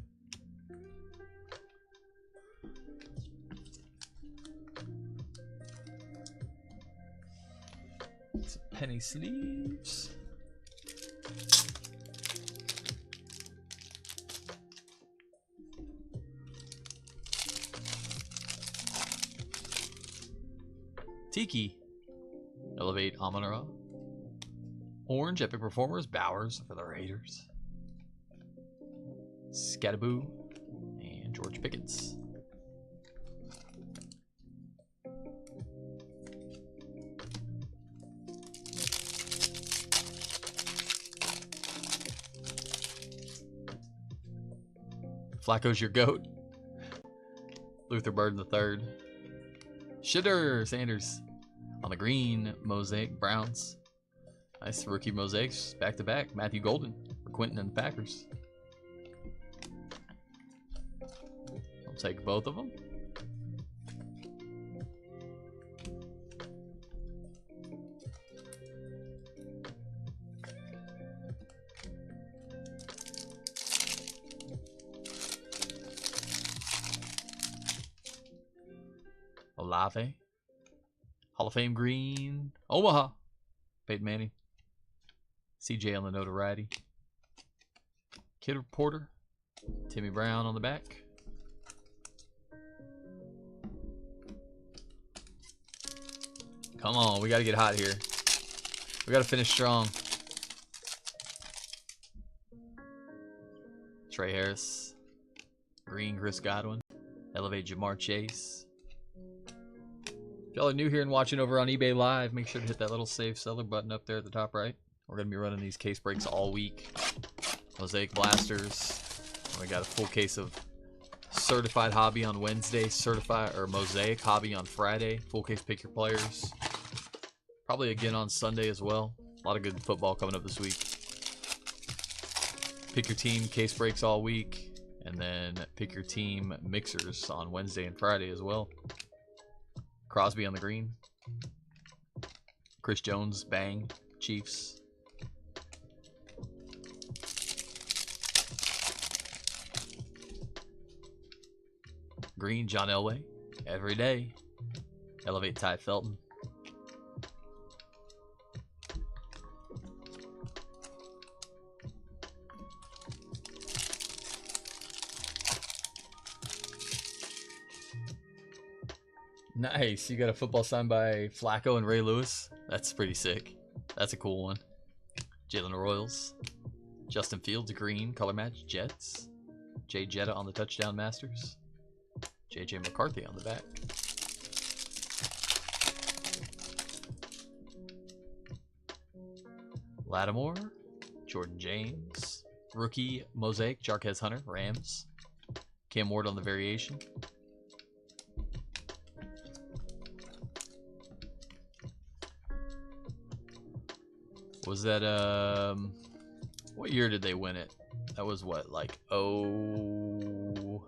[SPEAKER 1] Some penny sleeves. Tiki. Elevate Amon-Ra. Orange Epic Performers. Bowers for the Raiders. Scattaboo. And George Pickens. Flacco's your GOAT. Luther Burden III. Shitter Sanders on the green. Mosaic Browns. Nice rookie mosaics back to back. Matthew Golden for Quentin and the Packers. I'll take both of them. Olave. Hall of Fame green. Omaha. Peyton Manning. CJ on the notoriety. Kid Reporter. Timmy Brown on the back. Come on, we got to get hot here. We got to finish strong. Trey Harris. Green Chris Godwin. Elevate Jamar Chase. If y'all are new here and watching over on eBay Live, make sure to hit that little save seller button up there at the top right. We're going to be running these case breaks all week. Mosaic Blasters. And we got a full case of Certified Hobby on Wednesday, Certified or Mosaic Hobby on Friday. Full case Pick Your Players. Probably again on Sunday as well. A lot of good football coming up this week. Pick Your Team case breaks all week. And then Pick Your Team mixers on Wednesday and Friday as well. Crosby on the green. Chris Jones, Bang, Chiefs. Green, John Elway. Every day. Elevate Ty Felton. Nice. You got a football signed by Flacco and Ray Lewis. That's pretty sick. That's a cool one. Jalen Royals. Justin Fields, green, color match, Jets. Jay Jetta on the touchdown masters. JJ McCarthy on the back. Lattimore. Jordan James. Rookie Mosaic, Jarquez Hunter, Rams. Cam Ward on the variation. Was that, what year did they win it? That was what, like, I don't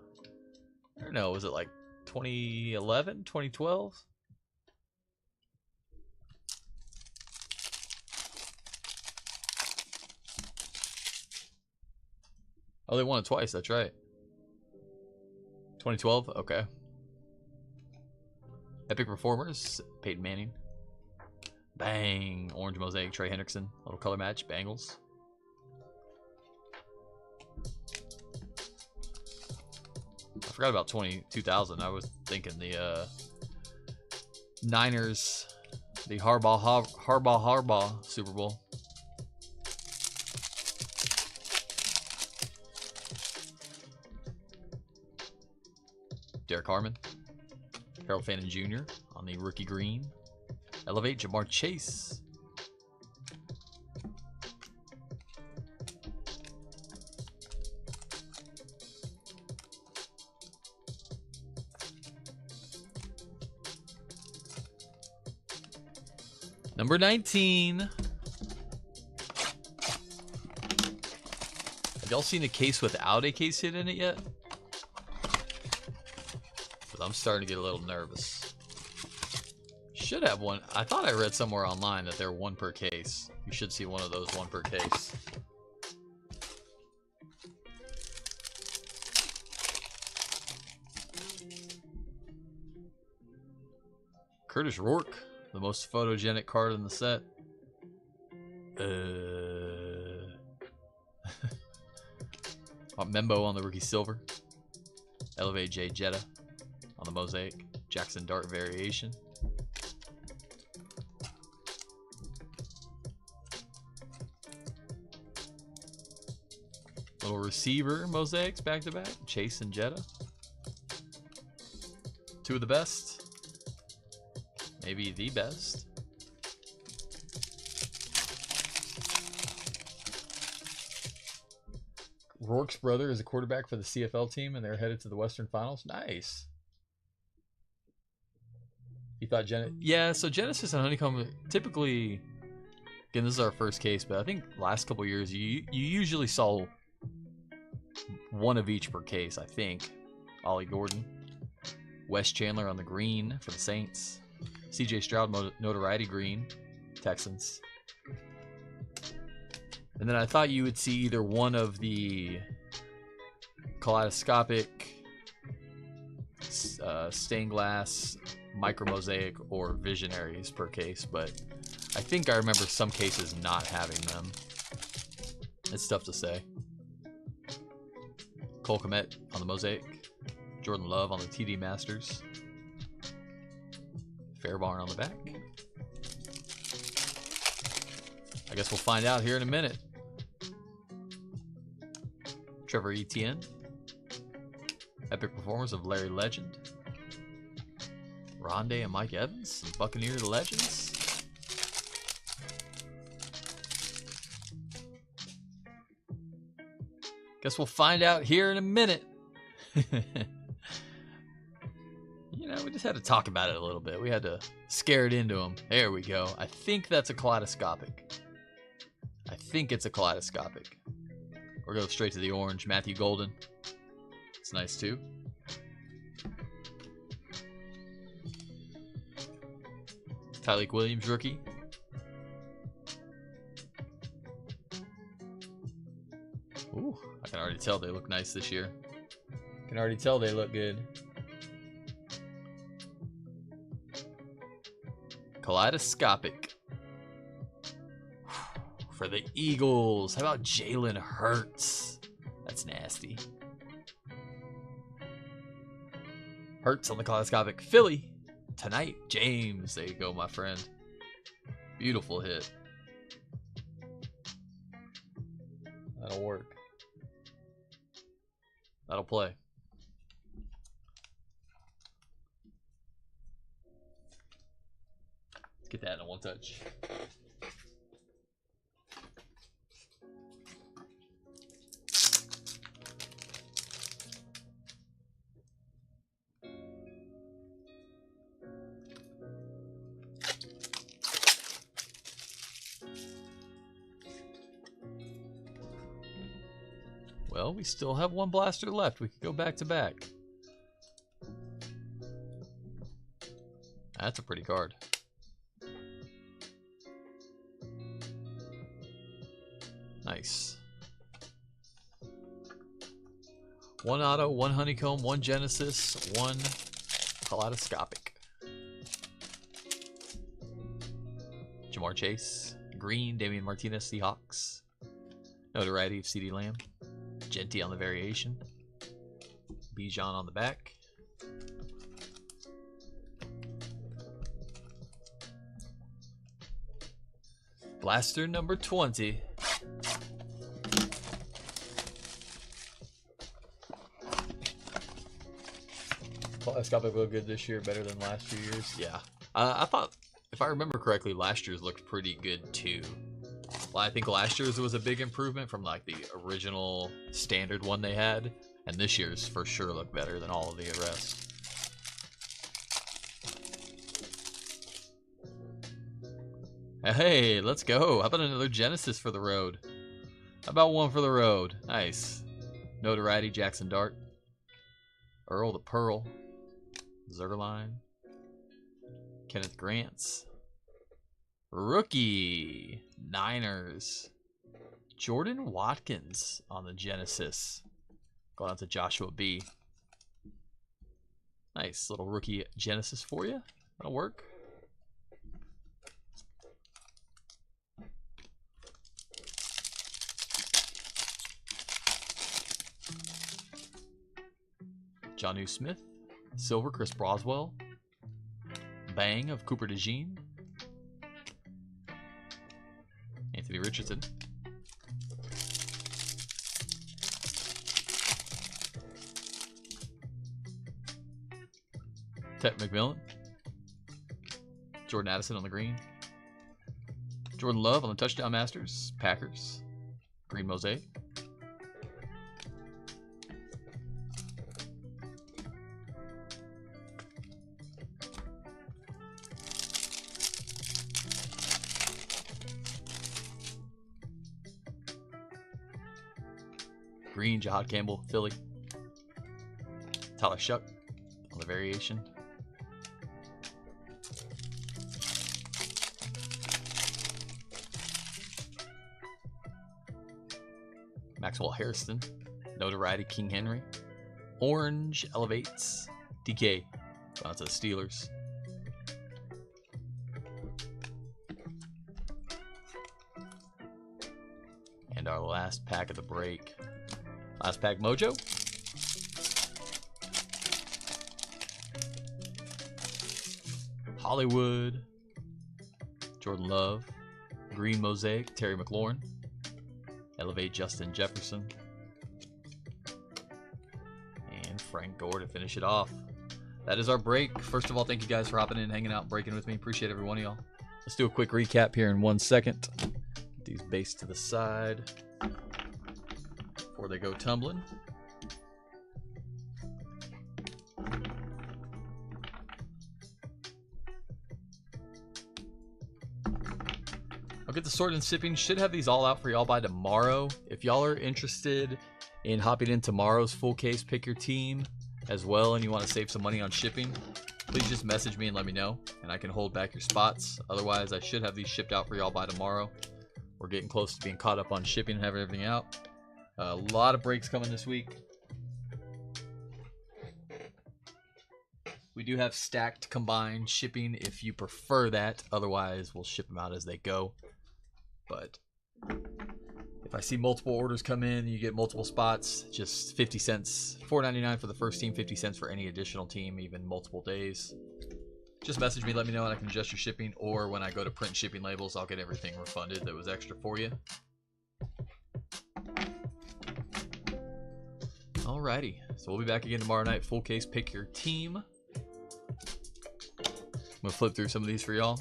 [SPEAKER 1] know, was it like 2011, 2012? Oh, they won it twice, that's right. 2012, okay. Epic Performers, Peyton Manning. Bang! Orange Mosaic, Trey Hendrickson. Little color match, Bengals. I forgot about 2000. I was thinking the Niners, the Harbaugh Super Bowl. Derek Harmon. Harold Fannin Jr. on the rookie green. Elevate Jamar Chase. Number 19. Have y'all seen a case without a case hit in it yet? But I'm starting to get a little nervous. Should have one. I thought I read somewhere online that they're one per case. You should see one of those one per case. Curtis Rourke, the most photogenic card in the set. Membo on the rookie silver. Elevate Jay Jetta on the mosaic. Jackson Dart variation. Little receiver mosaics back to back. Chase and Jetta. Two of the best. Maybe the best. Rourke's brother is a quarterback for the CFL team, and they're headed to the Western Finals. Nice. You thought yeah, so Genesis and Honeycomb typically, again, this is our first case, but I think last couple years you usually saw one of each per case, I think. Ollie Gordon. Wes Chandler on the green for the Saints. CJ Stroud notoriety green, Texans. And then I thought you would see either one of the kaleidoscopic, stained glass, micro mosaic, or visionaries per case, but I think I remember some cases not having them. It's tough to say. Cole Kmet on the mosaic. Jordan Love on the TD Masters. Fairbarn on the back. I guess we'll find out here in a minute. Trevor Etienne. Epic performance of Larry Legend. Rondé and Mike Evans. Buccaneer Legends. Guess we'll find out here in a minute. You know, we just had to talk about it a little bit. We had to scare it into them. There we go. I think that's a kaleidoscopic. I think it's a kaleidoscopic. Or go straight to the orange. Matthew Golden. It's nice too. Tyleek Williams, rookie. Ooh, I can already tell they look nice this year. Can already tell they look good. Kaleidoscopic. For the Eagles, how about Jalen Hurts? That's nasty. Hurts on the Kaleidoscopic. Philly tonight. James, there you go, my friend. Beautiful hit. That'll work. That'll play. Let's get that in a one touch. Well, we still have one blaster left. We could go back to back. That's a pretty card. Nice. One auto, one honeycomb, one Genesis, one kaleidoscopic. Jamar Chase, green, Damian Martinez, Seahawks. Notoriety of CD Lamb. Genty on the variation. Bijan on the back. Blaster number 20. Kaleidoscopic looked good this year, better than last few years. Yeah. I thought, if I remember correctly, last year's looked pretty good too. Well, I think last year's was a big improvement from like the original standard one they had, and this year's for sure looked better than all of the rest. Hey, let's go. How about another Genesis for the road? How about one for the road? Nice. Notoriety, Jackson Dart. Earl the Pearl. Zerline. Kenneth Grants. Rookie. Niners. Jordan Watkins on the Genesis. Going out to Joshua B. Nice little rookie Genesis for you. That'll work. Jonnu Smith. Silver, Chris Broswell. Bang of Cooper DeJean. Anthony Richardson. Ted McMillan. Jordan Addison on the green. Jordan Love on the touchdown masters. Packers. Green mosaic. Green, Jahad Campbell, Philly. Tyler Shuck on the variation. Maxwell Harrison. Notoriety, King Henry. Orange elevates. DK. Going out to the Steelers. And our last pack of the break. Last pack mojo. Hollywood. Jordan Love. Green mosaic. Terry McLaurin. Elevate Justin Jefferson. And Frank Gore to finish it off. That is our break. First of all, thank you guys for hopping in, hanging out, breaking with me. Appreciate every one of y'all. Let's do a quick recap here in 1 second. Get these base to the side before they go tumbling. I'll get the sorting and shipping. Should have these all out for y'all by tomorrow. If y'all are interested in hopping in tomorrow's full case pick your team as well and you want to save some money on shipping, please just message me and let me know and I can hold back your spots. Otherwise, I should have these shipped out for y'all by tomorrow. We're getting close to being caught up on shipping and having everything out. A lot of breaks coming this week. We do have stacked combined shipping if you prefer that. Otherwise, we'll ship them out as they go. But if I see multiple orders come in, you get multiple spots, just 50 cents. $4.99 for the first team, 50 cents for any additional team, even multiple days. Just message me, let me know, and I can adjust your shipping. Or when I go to print shipping labels, I'll get everything refunded that was extra for you. Alrighty, so we'll be back again tomorrow night. Full case, pick your team. I'm going to flip through some of these for y'all.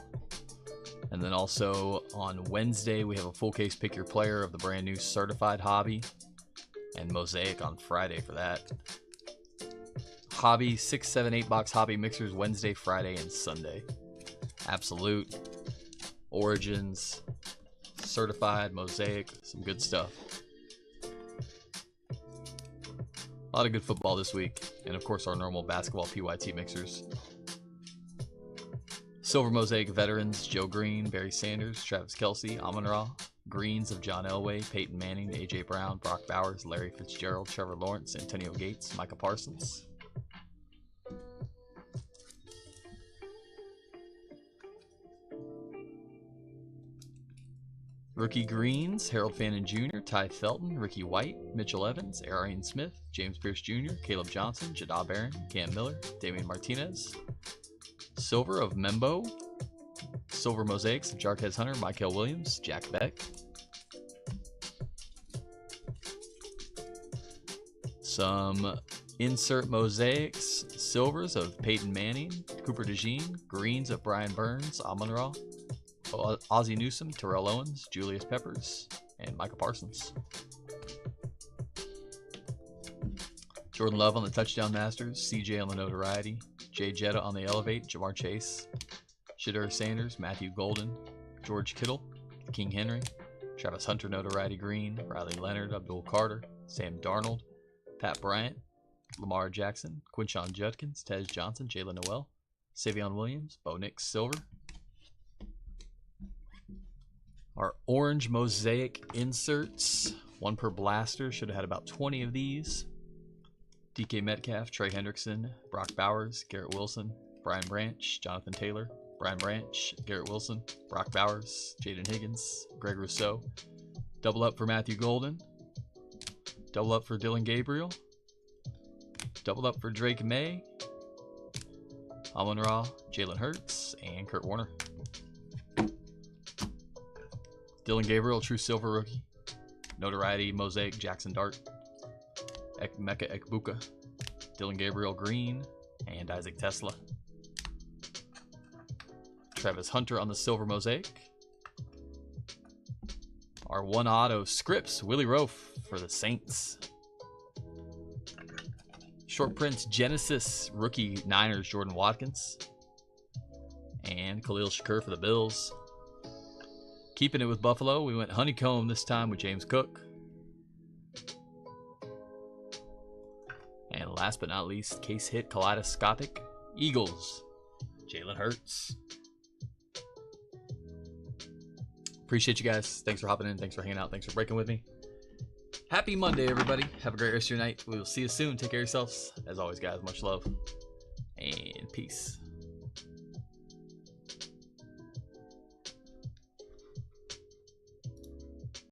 [SPEAKER 1] And then also on Wednesday, we have a full case pick your player of the brand new Certified Hobby. And Mosaic on Friday for that. Hobby, 6, 7, 8 box Hobby mixers Wednesday, Friday, and Sunday. Absolute, Origins, Certified, Mosaic, some good stuff. A lot of good football this week. And of course our normal basketball PYT mixers. Silver Mosaic Veterans, Joe Green, Barry Sanders, Travis Kelce, Amon-Ra. Greens of John Elway, Peyton Manning, A.J. Brown, Brock Bowers, Larry Fitzgerald, Trevor Lawrence, Antonio Gates, Micah Parsons. Rookie Greens, Harold Fannin Jr., Ty Felton, Ricky White, Mitchell Evans, Arian Smith, James Pierce Jr., Caleb Johnson, Jada Barron, Cam Miller, Damian Martinez. Silver of Membo. Silver Mosaics of Jarquez Hunter, Michael Williams, Jack Beck. Some insert Mosaics, Silvers of Peyton Manning, Cooper DeJean, Greens of Brian Burns, Amon-Ra, Ozzie Newsome, Terrell Owens, Julius Peppers, and Micah Parsons. Jordan Love on the Touchdown Masters, CJ on the Notoriety, Jay Jetta on the Elevate, Jamar Chase, Shadur Sanders, Matthew Golden, George Kittle, King Henry, Travis Hunter Notoriety Green, Riley Leonard, Abdul Carter, Sam Darnold, Pat Bryant, Lamar Jackson, Quinshon Judkins, Tej Johnson, Jalen Noel, Savion Williams, Bo Nix Silver. Our orange Mosaic inserts, 1 per blaster, should have had about 20 of these. DK Metcalf, Trey Hendrickson, Brock Bowers, Garrett Wilson, Brian Branch, Jonathan Taylor, Brian Branch, Garrett Wilson, Brock Bowers, Jaden Higgins, Greg Rousseau. Double up for Matthew Golden. Double up for Dylan Gabriel. Double up for Drake May. Amon-Ra, Jalen Hurts, and Kurt Warner. Dylan Gabriel, True Silver Rookie. Notoriety, Mosaic, Jackson Dart. Mecca Ekbuka. Dylan Gabriel Green, and Isaac Tesla. Travis Hunter on the Silver Mosaic. Our 1 auto scripts, Willie Roaf for the Saints. Short prints, Genesis Rookie Niners, Jordan Watkins. And Khalil Shakur for the Bills. Keeping it with Buffalo, we went honeycomb this time with James Cook. And last but not least, case hit kaleidoscopic Eagles, Jalen Hurts. Appreciate you guys. Thanks for hopping in. Thanks for hanging out. Thanks for breaking with me. Happy Monday, everybody. Have a great rest of your night. We will see you soon. Take care of yourselves. As always, guys, much love and peace.